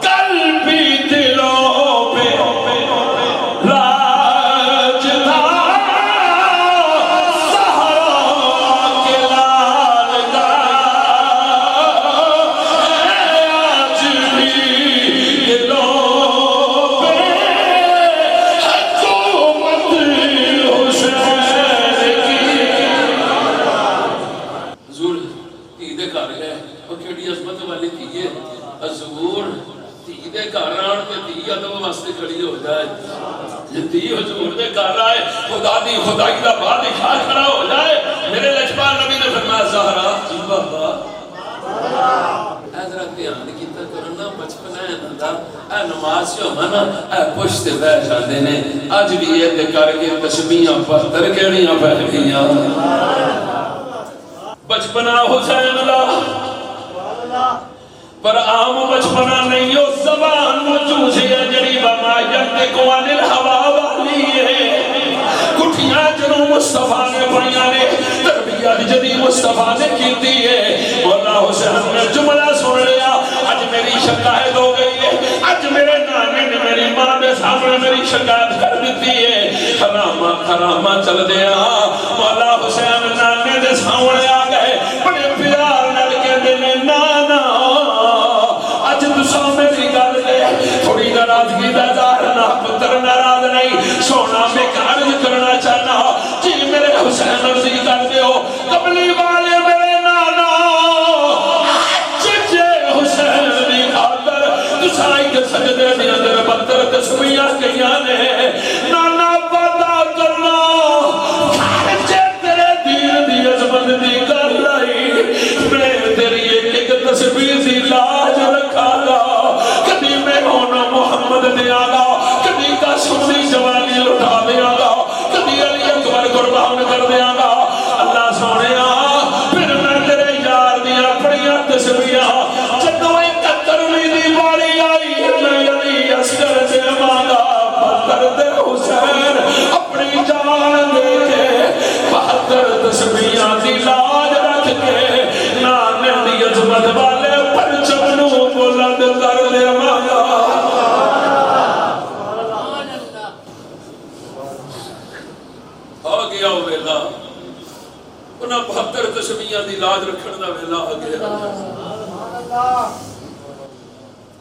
کل بھی دلوں پہ خدا دی خدائی دا بادشاہ کھڑا ہو جائے. میرے لجپال نبی نے فرمایا زہرا جی بابا حضرت دھیان کیتا کرنا بچپن ہے نا اے نماز سے ہونا اے پشت بہ جاندے نے اج بھی یہ تے کر کے تسبیحاں پتر کیڑیاں پہ گئیاں بچپنا حسین دا پر عام بچپنا نہیں ہو زبان موجود ہے جڑی بما ینطق عن الہوا والی ہے کٹھیاں جنوں مصطفیٰ نے پڑھیاں نے تربیت جدی مصطفیٰ نے کیتی ہے. مولا حسین نے جملہ سن لیا اج میری شکایت ہو گئی ہے اج میرے نانے نے میری ماں نے سامنے میری شکایت کر دیتی ہے. خرامہ چل دیا مولا حسین نانے دے سامنے آ گئے بڑے پیار نال کہندے نے نانا اج تساں میری گل دے تھوڑی ناراضگی دا اظہار نہ پتر ناراض نہیں سونا میں کارج کرنا چاہنا جی میرے حسین عرضی کر دیو قبلی والے میرے نانا جے حسین دی خاطر تساں ایک سجدے دے اندر پتر تسبیحاں کیاں نے نانا وعدہ کرنا جے تیرے دین دی عظمت دی کر رہی میں تیری ایک تسبیح دی لاج رکھا گا کبھی میں ہونا محمد دیا گا کبھی کا سنی جوانی لٹا دیا گا کبھی علی اکبر قربان کر دیا گا. اللہ سونے پھر میں تیرے یار دیا پڑیاں تسبیحاں جدوں 71ویں دی باری آئی میں علی اصغر دے مانگا پتر دے حسین اپنی جان دے کے 72 تسبیحاں دی لاج رکھ کے نانے دی عظمت والے پرچم نوں بلند کر دے مانگا. آ گیا ویلا انہاں 72 تسبیحاں دی لاج رکھن دا ویلا آ گیا.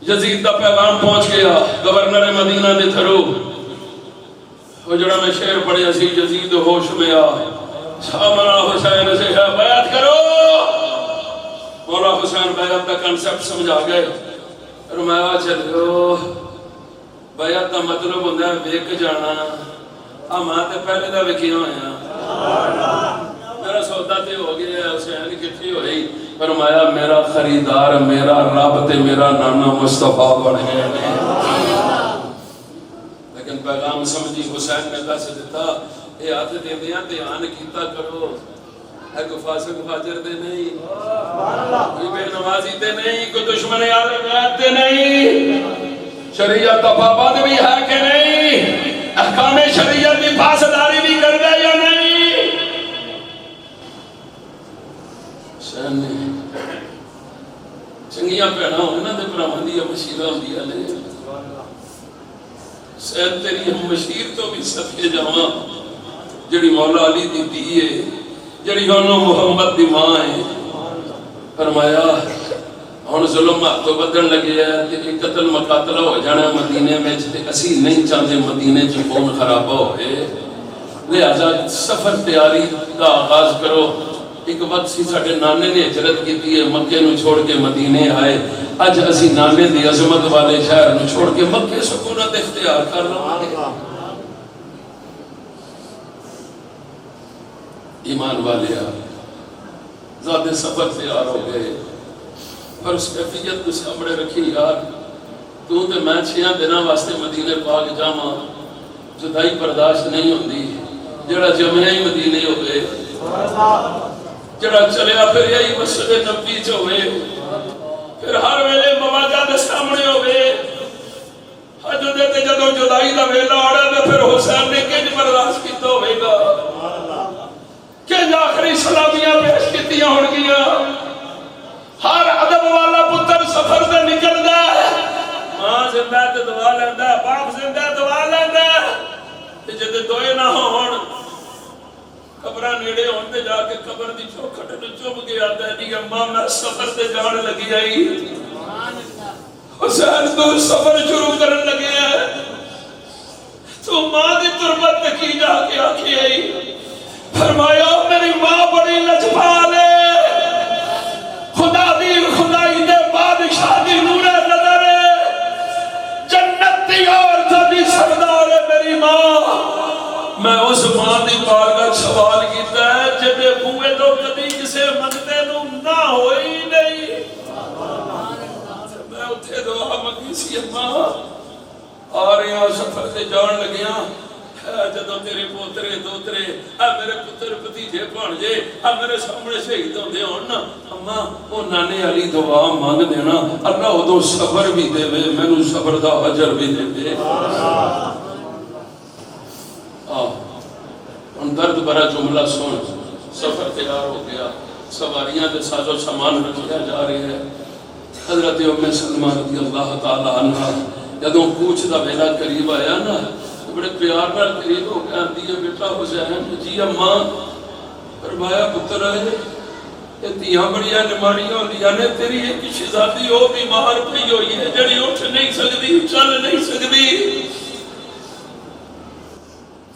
یزید دا پیغام پہنچ گیا گورنر مدینہ دے تھرو وہ جڑا میں شعر پڑھیا سی یزید ہوش میں آ سامنا حسین سے ہے بیعت کرو. مولا حسین بیعت کا کنسپٹ سمجھا گئے فرمایا چلو بیعت کا مطلب ہوتا ہے ویک جانا ماں تے پہلے دا وکیا ہویا میرا سودا تے ہو گیا حسین کٹھی ہوئی فرمایا میرا خریدار میرا رب تے میرا نانا مصطفیٰ بن گئے لیکن پیغام سمجھی حسین نے دس دیتا اے ہاتھ دیندیاں دھیان کیتا کرو اے کوئی فاسق فاجر تے نہیں کوئی بے نمازی تے نہیں کوئی دشمن اہل بیت تے نہیں شریعت کا پابند بھی ہے کہ نہیں احکام شریعت کی پاسداری بھی کر دے یا نہیں. حسین نے چنگیاں بھیڑاں ہونے دے بھراواں دی مشیرہ ہوندیاں نے حسین تیری ہم مشیر تو بھی صدقے جاواں جڑی مولا علی دی دھی ہے جڑی انہوں محمد دی ماں ہے. فرمایا ہن ظلم تو بدن لگے ہے کہ قتل مقاتلہ ہو جانا مدینے میں اسی نہیں چاہتے مدینے چ خون خرابہ ہوئے لہذا سفر تیاری کا آغاز کرو. ایک وقت سی ساڈے نانے نے ہجرت کیتی ہے مکے نو چھوڑ کے مدینے آئے اج اسی نانے دی عظمت والے شہر نو چھوڑ کے مکے سکونت اختیار کر لواں گے. ایمان والے زیادہ سفر تیار ہو گئے پر اس کیفیت کو سامنے رکھی یار تو تے میں 6 دنوں واسطے مدینے پاک جاواں جدائی برداشت نہیں ہوندی جڑا جمعہ ہی مدینے ہو گئے جڑا چلیا پھر یہی مسجد نبی چ ہوئے پھر ہر ویلے مواجہ دے سامنے ہوئے حج دے تے جدوں جدائی دا ویلا آڑا تے پھر حسین نے کنج برداشت کیتا ہوئے گا کنج آخری سلامیاں پیش کیتیاں ہون گیاں. ہر ادب والا پتر سفر سے نکلدا ہے ماں زندہ تے دعا لیندا ہے باپ زندہ دعا لیندا ہے تے جدے دوئے نہ ہون قبراں نیڑے ہون تے جا کے قبر دی چوکھٹ نوں چوب کے آندا ہے جی اماں میں سفر تے جان لگی آئی. حسین تو سفر شروع کرن لگے ہے تو ماں دی تربت کی جا کے آکھی آئی فرمایا میری ماں بڑی لجپال ہے خدا دی خدائی دے بادشاہ دی نور نظر ہے جنت دی عورت دی سردار ہے میری ماں میں اس ماں دی بارگاہ سوال کیتا ہے جدے بوئے تو کبھی کسے منگتے نو نہ ہوئی نہیں. میں اتھے دعا منگی سی اماں آ رہے ہیں سفر سے جان لگیاں جدو تیرے پوترے دوترے میرے پتر بھتیجے بھانجے میرے سامنے شہید ہوندے ہون نا اماں وہ نانے والی دعا مانگ دینا اللہ ادو صبر بھی دے مینوں صبر دا اجر بھی دے. ان درد بھرا جملہ سن. سفر تیار ہو گیا سواریاں دے ساز و سامان رکھیا جا رہے ہیں. حضرت ام سلمہ رضی اللہ تعالی عنہ جدوں کوچ دا ویلا قریب آیا نا بڑے پیار نال قریب ہو کے آندی ہے بیٹا حسین. جی اماں. فرمایا پتر ہے یہ تیاں بڑیاں نماڑیاں ہوندیاں نے تیری ایک شہزادی وہ بیمار پئی ہوئی ہے جڑی اٹھ نہیں سکتی چل نہیں سکتی.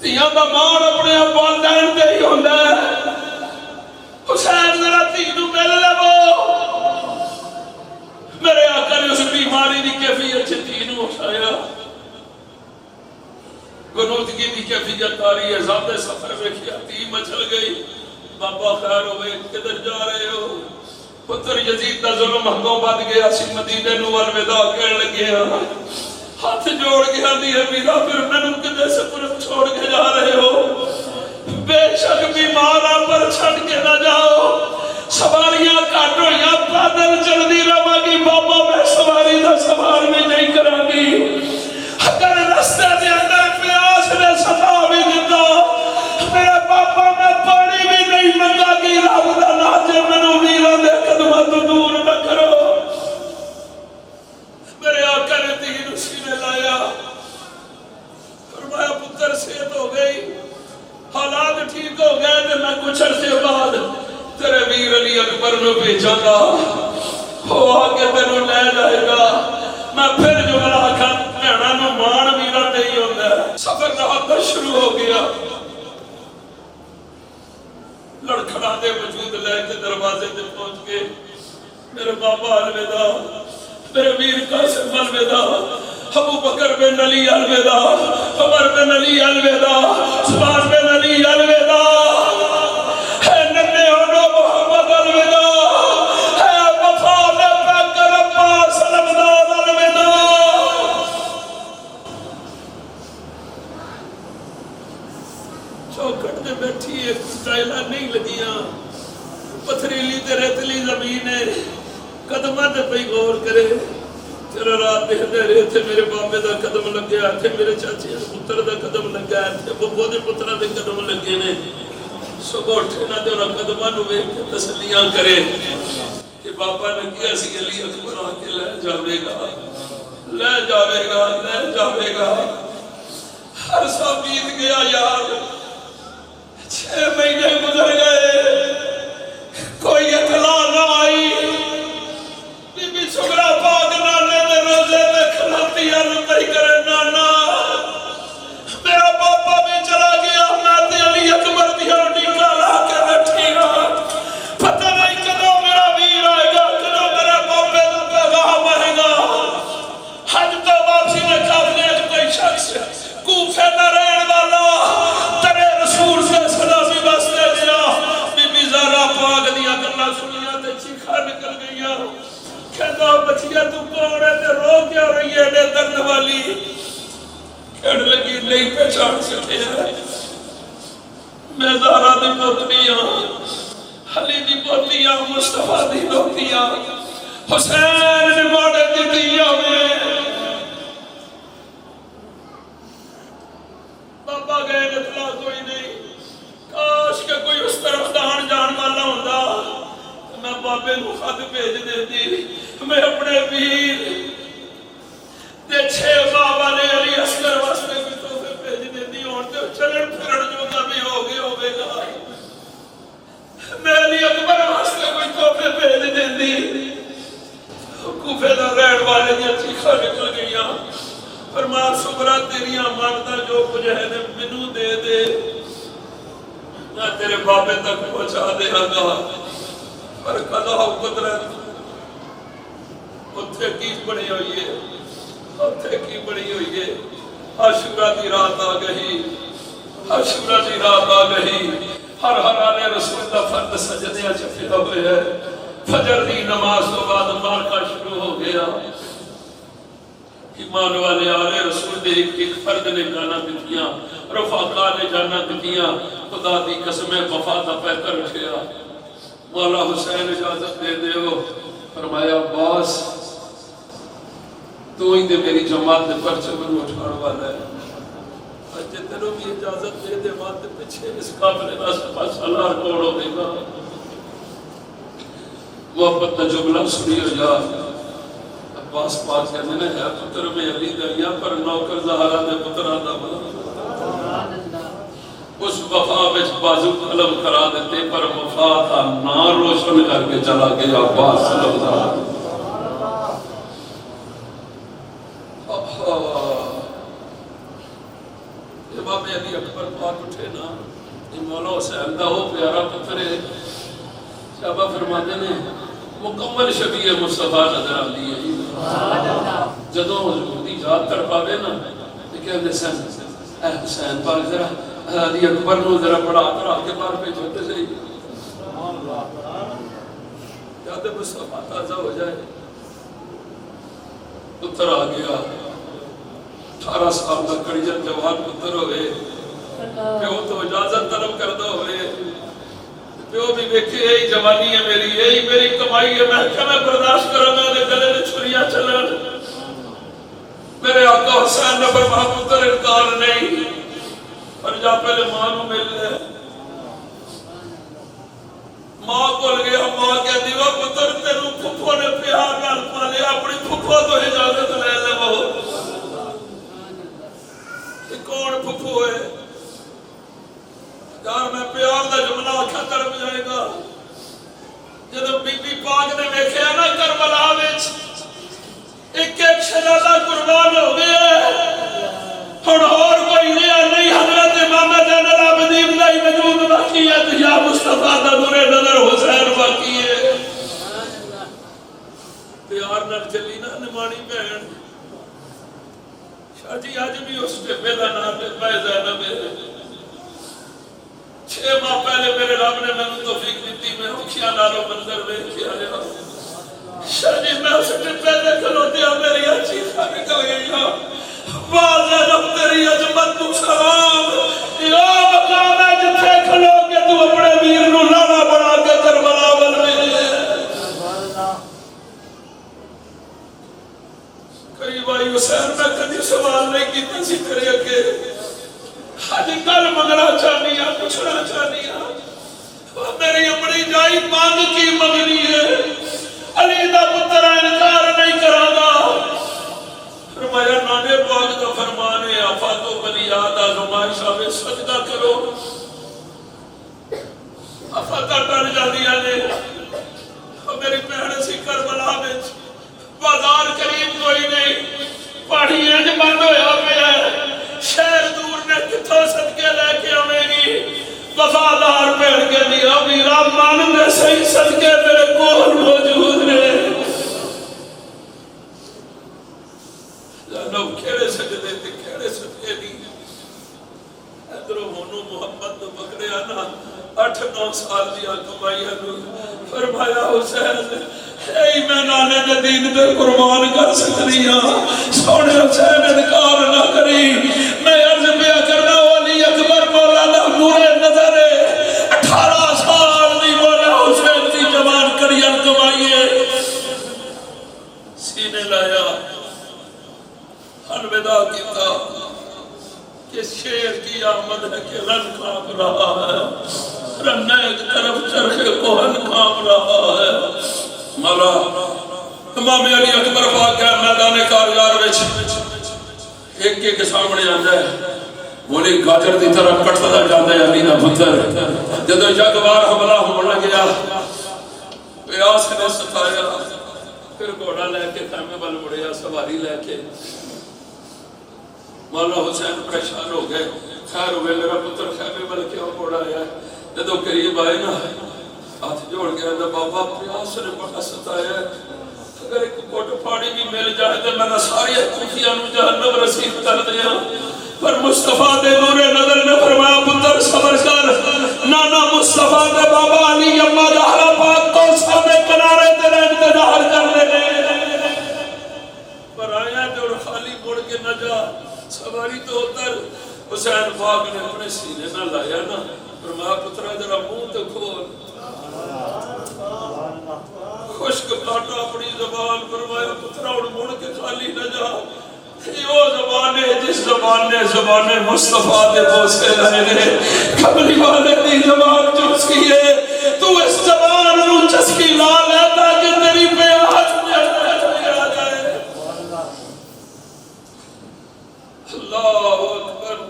تیاں دا مان اپنے والدین تے ہی ہوندا ہے. حسین ذرا تی نوں مل لو. میرے آقا نے اس بیماری دی کیفیت تی نوں اٹھایا. گنودگی دی کیفیت آ رہی ہے. ذات سفر میں کیا تی مچل گئی. بابا خیر ہوئے کدھر جا رہے ہو؟ پتر یزید دا ظلم حدوں بد گیا سی مدینے نوں الوداع کہن لگے ہاں. ہاتھ جوڑ کے آندی ہے میرا پھر مینوں کدے سفر چھوڑ کے جا رہے ہو؟ بے شک بیماراں پر چھڈ کے نہ جاؤ. سواریاں گھٹ ہوئیاں پیدل چلدی رہاں گی بابا میں سواری دا سوال بھی نہیں کراں گی. اگر رستے دے اندر پیاس نے ستا بھی دیتا میرے بابا میں پانی بھی نہیں منگا گی. رب دا نام جے مینوں ویراں دے قدماں تو دور نہ کرو. میرے آقا نے تین سینے لایا. فرمایا پتر صحت ہو گئی حالات ٹھیک ہو گئے تو میں کچھ عرصے بعد تیرے ویر علی اکبر نو بھیجاں گا. وہ آ کے تینوں لے جائے گا. میں پھر جملہ آکھاں بھیڑاں نوں مان ویراں تے ہی ہوندا ہے. سفر رات دا شروع ہو گیا. لڑکھڑا دے وجود لے کے دروازے تے پہنچ کے میرے بابا الوداع. میرے ویر قاسم الوداع. ابو بکر بن علی الوداع. عمر بن علی الوداع. عثمان بن علی الوداع. اے ننے ہونو محمد الوداع. اے وفا دے پیکر عباس علمدار الوداع. چوکھٹ تے بیٹھی ایک سٹائلہ نہیں لگیاں. پتھریلی تے ریتلی زمین ہے. قدمہ تے پئی غور کرے. تیرا رات دیکھتے رہے تھے میرے بابے دا قدم لگیا تھے میرے چاچے پتر دا قدم لگا تھے ببو دے پترہ دے قدم لگے نے. صبح اٹھے نہ دے اور قدمہ نو ویکھ کے تسلیاں کرے کہ بابا نے کیا سی علی اکبر آ کے لے جاوے گا لے جاوے گا لے جاوے گا. عرصہ بیت گیا یار. 6 مہینے گزر گئے کوئی اطلاع نہ آئی. بی بی سغرا پاک نانے دے روزے تے کھلاتی عرض پئی کرے نانا میرا بابا بھی چلا گیا. میں تے علی اکبر دی ٹیکا لا کے بیٹھی ہاں. پتہ نہیں کدوں میرا ویر آئے گا کدوں میرے بابے دا پیغام آئے گا. حج تو واپسی نے قافلے وچ کوئی شخص کوفے دا رہن والا تیرے رسول سے سلامی واسطے گیا. بی بی زہرا پاک دیاں گلاں سنیاں تے چیخاں نکل گئیاں. کہنا بچیا تو کون ہے تے رو کیا رہی ہے نے درد والی. کہنے لگی نہیں پہچان سکے میں زہرا دی پوتری ہاں علی دی پوتری ہاں مصطفیٰ دی پوتری ہاں حسین نے ماڑے دی دیا میں. بابا گئے اطلاع کوئی نہیں. کاش کہ کوئی اس طرف دان جان والا ہوندا میں بابے نو خط بھیج دیتی. میں اپنے ویر تے 6 بابا نے علی اصغر واسطے بھی تحفے بھیج دیتی. ہون تے چلن پھرن جو کبھی ہو گئے ہوے گا. میں علی اکبر واسطے کوئی تحفے بھیج دیتی. کوفے دا رہن والے دیاں چیخاں نکل گئیاں. فرمایا سغرا تیریاں مانگدا جو کچھ ہے نے مینوں دے دے میں تیرے بابے تک پہنچا دیاں گا. پر قضا و قدرت اتھے کی بڑی ہوئی ہے. اتھے کی بڑی ہوئی ہے. عاشورہ دی رات آ گئی. عاشورہ دی رات آ گئی، ہر آنے رسول دا فرد سجدیاں چپیا ہوئے ہے، فجر دی نماز تو بعد مارکا شروع ہو گیا، ایمان والے آلے رسول دے ایک فرد نے جانا دتیاں، رفاقہ نے جانا دتیاں، خدا دی قسمیں وفا دا پیکر رکھیا، مولا حسین اجازت دے دے ہو، فرمایا عباس تو ہی دے میری جماعت دے پرچم میں اٹھاڑ والا ہے، اجھے تیروں بھی اجازت دے دے ماتے پچھے اس قابل ناسفہ سالار کوڑ ہو دے گا، محبت نہ جملہ سنی ہو جا، عباس پاک کہنے ہے پتر میں علی دریا پر نوکر زہرہ دے پتر آدھا بلا، اس وفا بچ بازو قلم کرا دیتے پر وفا تھا نا روشن کر کے چلا گیا عباس صلی اللہ علیہ وسلم۔ امام علی اکبر پاک اٹھے نا، یہ مولا حسین دا ہو پیارا پتر ہے، صحابہ فرماتے نے مکمل شبیہ مصطفیٰ نظر آتی ہے، جدوں حضور دی ذات کر پاوے نا کہ اے حسین پاک ذرا علی اکبر نو ذرا بڑا طرح کے بار پہ چھوٹے سے یاد مصطفیٰ تازہ ہو جائے، پتر آ گیا 18 سال کا کڑیت جوان پتر ہوئے، پیو تو اجازت طلب کردہ ہوئے، پیو بھی دیکھے یہی جوانی ہے میری، یہی میری کمائی ہے، میں کیا میں برداشت کروں گا دے گلے میں چھریاں چلن، میرے آقا حسین نے فرمایا پتر انکار نہیں، پر جا پہلے ماں نو مل لے، ماں کول گیا، ماں کہہ دیوا پتر تیرو پھپھو نے پیار نال پالیا، اپنی پھپھو تو اجازت لے لے وہ، یہ کون پھپھو ہے؟ یار میں پیار دا جملہ آکھا تڑپ جائے گا، جدو بی بی پاک نے دیکھے نا کربلا وچ ایک ایک شہزادہ قربان ہو گیا، ہن اور کوئی نہیں، حضرت امام زین العابدین دا ہی وجود باقی ہے، تو یا مصطفیٰ دا نور نظر حسین باقی ہے، پیار نال چلی نا نمانی بہن، شاہ جی آج بھی اس پہ پیدا نام پہ زینب ہے، 6 ماہ پہلے میرے رب نے میں نے توفیق دیتی، میں اکھیاں نالوں منظر میں کیا لیا، شاہ جی میں اس کے پہلے کھلوتیا میری اچھی کھا نکل گئی ہوں، واضح رب تیری عظمت تو سلام، یا مقام ہے جتھے کھلو کے تو اپنے ویر نو لانا بنا کے کربلا بل ملے، کئی بھائی حسین میں کدی سوال نہیں کیتا سی کرے کہ آج کل منگنا چاہنی ہے، پوچھنا چاہنی ہے، میری اپنی جائی مانگ کی منگنی ہے، علی دا پتر انکار نہیں کرانا، فرمایا نانے پاک دا فرمان ہے آفاتو بلیاد آزمائش آوے سجدہ کرو، آفاتہ ٹر جاندیاں نے، میری پہنے سی کربلا وچ بازار قریب کوئی نہیں، پاڑی انج بند ہویا پیا ہے، شہر دور نے کتھوں صدقے لے کے آویں گی، وفادار پہن کے دیا میرا مان دے صحیح صدقے میرے کول موجود نے، جانو کھیڑے سجدے تے کھیڑے صدقے دی، ادھروں ہونو محمد تو پکڑے آنا 8-9 سال دیا کمائی ہے، فرمایا حسین اے میں نانے دے دین دے قربان کر سکتی ہاں، سونے حسین انکار نہ کری، میں عرض پیا کرنا علی اکبر مولا دا نور نظر 18 سال دی مولا حسین دی جوان کڑیاں کمائیے، سینے لایا الوداع کیتا کہ شیر کی آمد ہے کہ رن کھاپ رہا ہے، رن ایک طرف چرخے کوہن کھاپ رہا ہے، مولا امام علی اکبر پاک ہے میدان کارگار وچ ایک ایک سامنے آندا ہے، بولے گاجر دی طرح کٹدا جاندا ہے علی دا پتر، جدوں یک بار حملہ ہون لگیا پیاس نے ستایا، پھر گھوڑا لے کے خیمے ول مڑیا سواری لے کے، مولا حسین پریشان ہو گئے، خیر ہوئے میرا پتر خیمے ول کیوں گھوڑا آیا، جدوں قریب آئے نا ہاتھ جوڑ گیا تو بابا پیاس نے بڑا ستایا ہے، اگر ایک کوٹ پھاڑی بھی مل جائے تو میں نے ساری کفیاں نو جہنم رسید کر دیا، پر مصطفیٰ دے نور نظر نے فرمایا پتر صبر کر نانا مصطفیٰ دے بابا علی اما زہرا پاک کو سب کنارے تیرا انتظار کر لے پر آیا جو خالی مڑ کے نہ جا سواری تو اتر حسین پاک نے اپنے سینے نہ لایا نا فرمایا پترا ذرا منہ تو کھول خشک کاٹا اپنی زبان فرمایا پترا اور مڑ کے خالی نہ جا یہ زبان ہے جس زبان مصطفیٰ دے بوسے رہے کملی والے دی زبان چسکی ہے تو اس زبان نو چسکی لا لے تاکہ تیری پہ آج میں آ جائے اللہ اکبر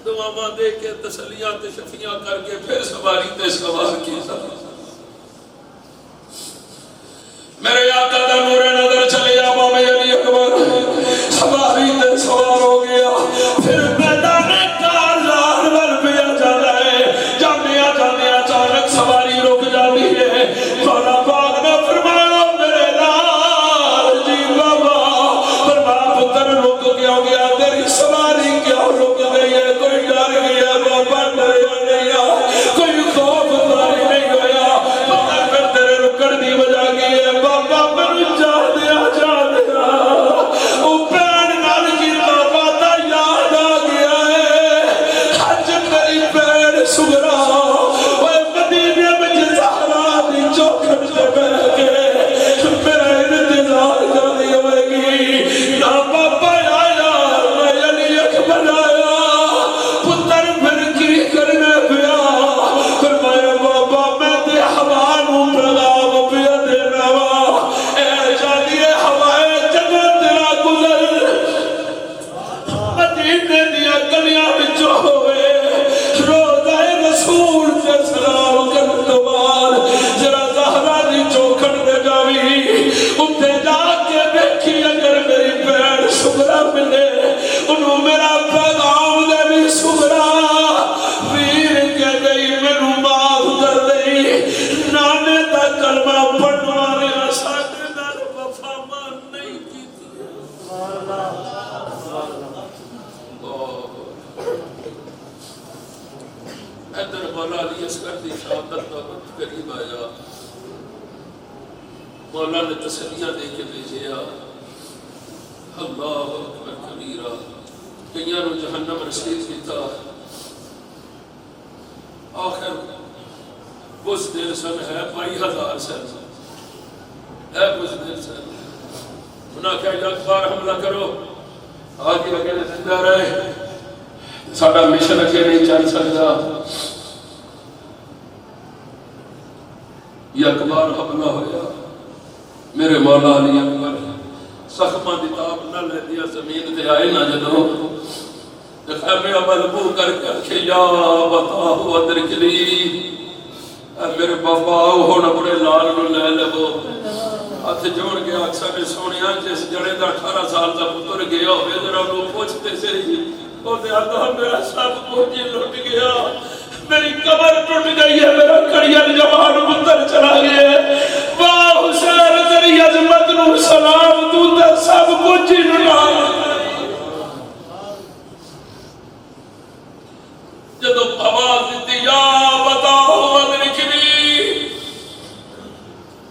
دعاواں دے کے تسلیاں تے شفیاں کر کے پھر سواری تے سوار کی میرے آقا دا نور نظر چلے امام علی اکبر سواری تے سوار ہو گیا پھر میدان کارزار ول پیا جاتا ہے جانے اچانک سواری رک جاتی ہے مولا پاک نے فرمایا میرے لال جی بابا فرمایا پتر رک گیا تیری سواری کیوں رک گئی ہے کوئی ڈر گیا بابا ڈریا نہیں کوئی خوف داری نہیں ہویا پتر پھر تیرے رکن دی وجہ کی ہے بابا میں جا دیا وہ پین نال کی بابا دا یاد آ گیا ہے حج میری پین سگرا وہ مدینے میں زہرا دی چوکھٹ سے بیٹھ کے میرا انتظار جاری ہوئے گی نہ بابا آیا نہ علی اکبر آیا پتر پھر کی کرنے پیا فرمایا بابا میں تے ہوا نو پیغام پیا دینا وا اے جانیے ہوائے جنت تیرا گزر مدینے دیا گلیاں وچوں ہوئے روضہ رسول تے سلام کرن تو بعد ذرا زہرا دی چوکھٹ تے جاوی اوتھے جا کے ویکھی اگر میری بہن سغرا ملے انہوں میرا پیغام دے بھی سغرا پیر کے گئی مینوں معاف کر دئی نانے دا کلمہ پڑھن والے ساڈے نال وفا مان نہیں کیتی ادھر مولا علی اصغر دی شہادت کا وقت قریب آیا مولا نے تسلیاں دے کے بھیجیا اللہ اکبر کبیرہ کئیاں نو جہنم رسید کیتا آخر اس دیر سن ہے 22,000 سن ہے اس دیر سن انہاں کہا یا اکبر حملہ کرو آگے اگلے زندہ رہے ساڑھا مشن اکے نہیں چل سکتا یہ اکبر حملہ ہویا میرے مولا علی اکبر سخمہ دتاب نہ لے دیا زمین دے آئے نہ جدو خیمے عمل بو کر کے یا بتاہو ادرک لی اے میرے بابا ہونا بڑے لال نو لے لبو ہاتھ جوڑ کے اکثر نے سونیا جس جڑے دا 18 سال دا پتر گیا ہوئے ذرا لوگ پوچھتے سے وہ دے آتا میرا سب پوچھی لٹ گیا میری قبر ٹوٹ گئی ہے میرا کڑیل جوان پتر چلا گیا ہے واہ حسین تیری عظمت نو سلام تو تے سب پوچھی لٹا جدو آواز دیتی یا بتاؤ ادرک لی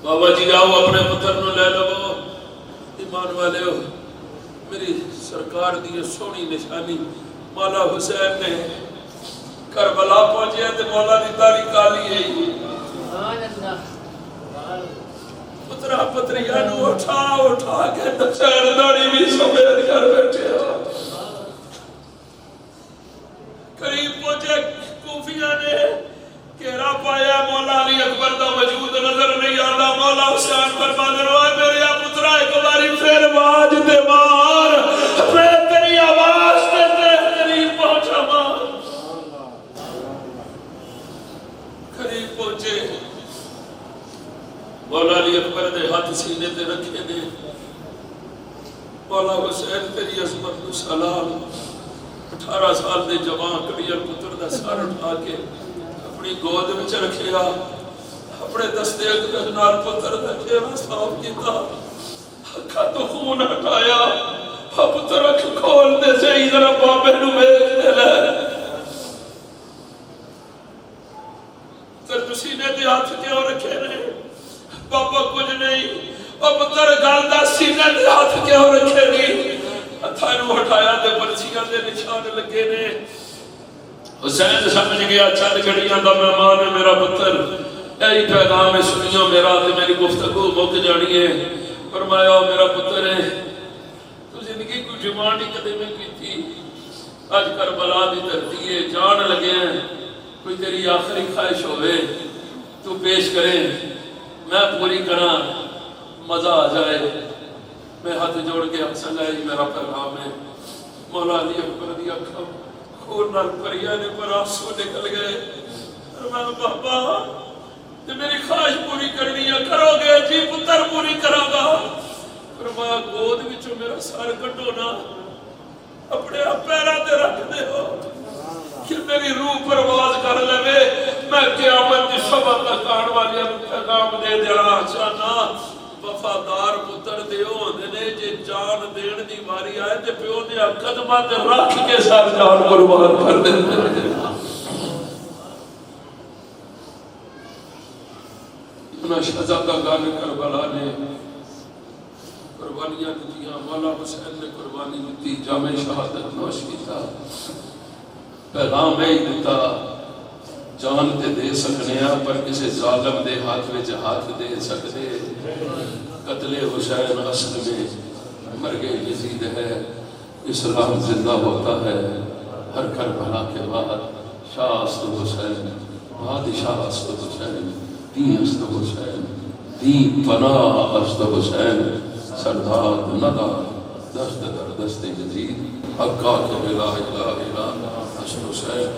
بابا جی آؤ اپنے پتر نو لے لو ایمان والے ہو میری سرکار دی سونی نشانی مولا حسین نے کربلا پہنچے تے مولا دی داڑھی کالی ہے پترا پتریاں نو اٹھا کے حسین داڑھی بھی سفید کر بیٹھے قریب پہنچے کوفیاں نے کہرا پایا مولا علی اکبر دا وجود نظر نہیں آتا مولا حسین فرماندے روئے میرے پترا ایک باری پھر باج دے مار میں تیری آواز تے قریب پہنچا مار قریب پہنچے مولا علی اکبر دے ہاتھ سینے تے رکھے دے مولا حسین تیری عظمت کو سلام 18 سال دے جوان کڑیل پتر دا سر اٹھا کے اپنی گود وچ رکھیا اپنے دستے اقدس نال پتر دا چہرہ صاف کیتا اکھاں تو خون ہٹایا اب ترک کھول دے سے ذرا بابے نو ویکھ دے لے تر سینے دے ہاتھ کیوں رکھے نے بابا کچھ نہیں اب تر گل دا سینے دے ہاتھ کیوں رکھے نہیں ہتھاں نو ہٹایا تے پرچیاں دے نشان لگے نے حسین سمجھ گیا چند گھڑیاں دا مہمان ہے میرا پتر یہی پیغام سنیو میرا تے میری گفتگو مک جانی ہے فرمایا میرا پتر ہے تو زندگی کو جمانی کدے میں کی تھی آج کربلا دی دھرتی ہے جان لگے ہیں کوئی تیری آخری خواہش ہوئے تو پیش کرے میں پوری کرا مزہ آ جائے میں ہاتھ جوڑ کے حسن ہے میرا پیغام ہے مولا علی اکبر دی اکھا خون نال پریا نے پر آنسو نکل گئے فرمایا بابا تے میری خواہش پوری کرنی ہے کرو گے جی پتر پوری کرا گا فرمایا گود وچوں میرا سر کٹو نا اپنے پیراں تے رکھ دے ہو کہ میری روح پرواز کر لے میں قیامت دی صبح تک آن والی پیغام دے دینا چاہنا وفادار پتر دیو ہوندے نے جے جان دین دی واری آئے تے پیو دے قدماں تے رکھ کے سر جان قربان کر دیندے انہاں شہزادہ گان کربلا نے قربانیاں دتیاں مولا حسین نے قربانی دتی جامع شہادت نوش کیتا پیغام ہے دیتا جان تے دے سکنے پر کسی ظالم دے ہاتھ میں ہاتھ دے سکتے قتل حسین اصل میں مرگ یزید ہے اسلام زندہ ہوتا ہے ہر کربلا کے بعد شاہ است حسین بادشاہ است حسین دین است حسین دین پناہ است حسین سردار ندا دست در دست یزید حقا کے لا الہ الا است حسین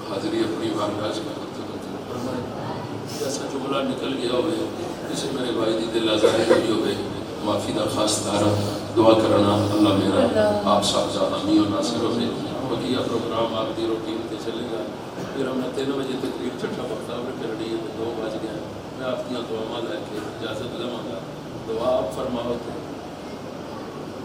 حاضری اپنی بارگاہ سے فرمائے ایسا جملہ نکل گیا ہوئے جسے میرے بھائی دی دل آزاری ہوئی ہوئے معافی درخواست دارا دعا کرنا اللہ میرا آپ صاحب امی و ناصر ہوئے بقیہ پروگرام آپ دی روٹین تے چلے گا پھر ہم نے 3 بجے تقریب چھٹا وقت آور کرنی ہے 2 بج گیا میں آپ کی دعا لے کے اجازت لواں گا دعا آپ فرماؤ تو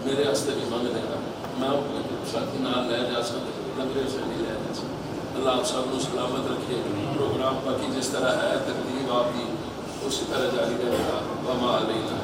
میرے واسطے بھی مانگ دینا میں ساتھی نال لے جا سکتا لنگرے سے نہیں لے جا سکتا اللہ آپ سب کو سلامت رکھے پروگرام باقی جس طرح ہے ترتیب آپ کی اسی طرح جاری رہے گا وما علینا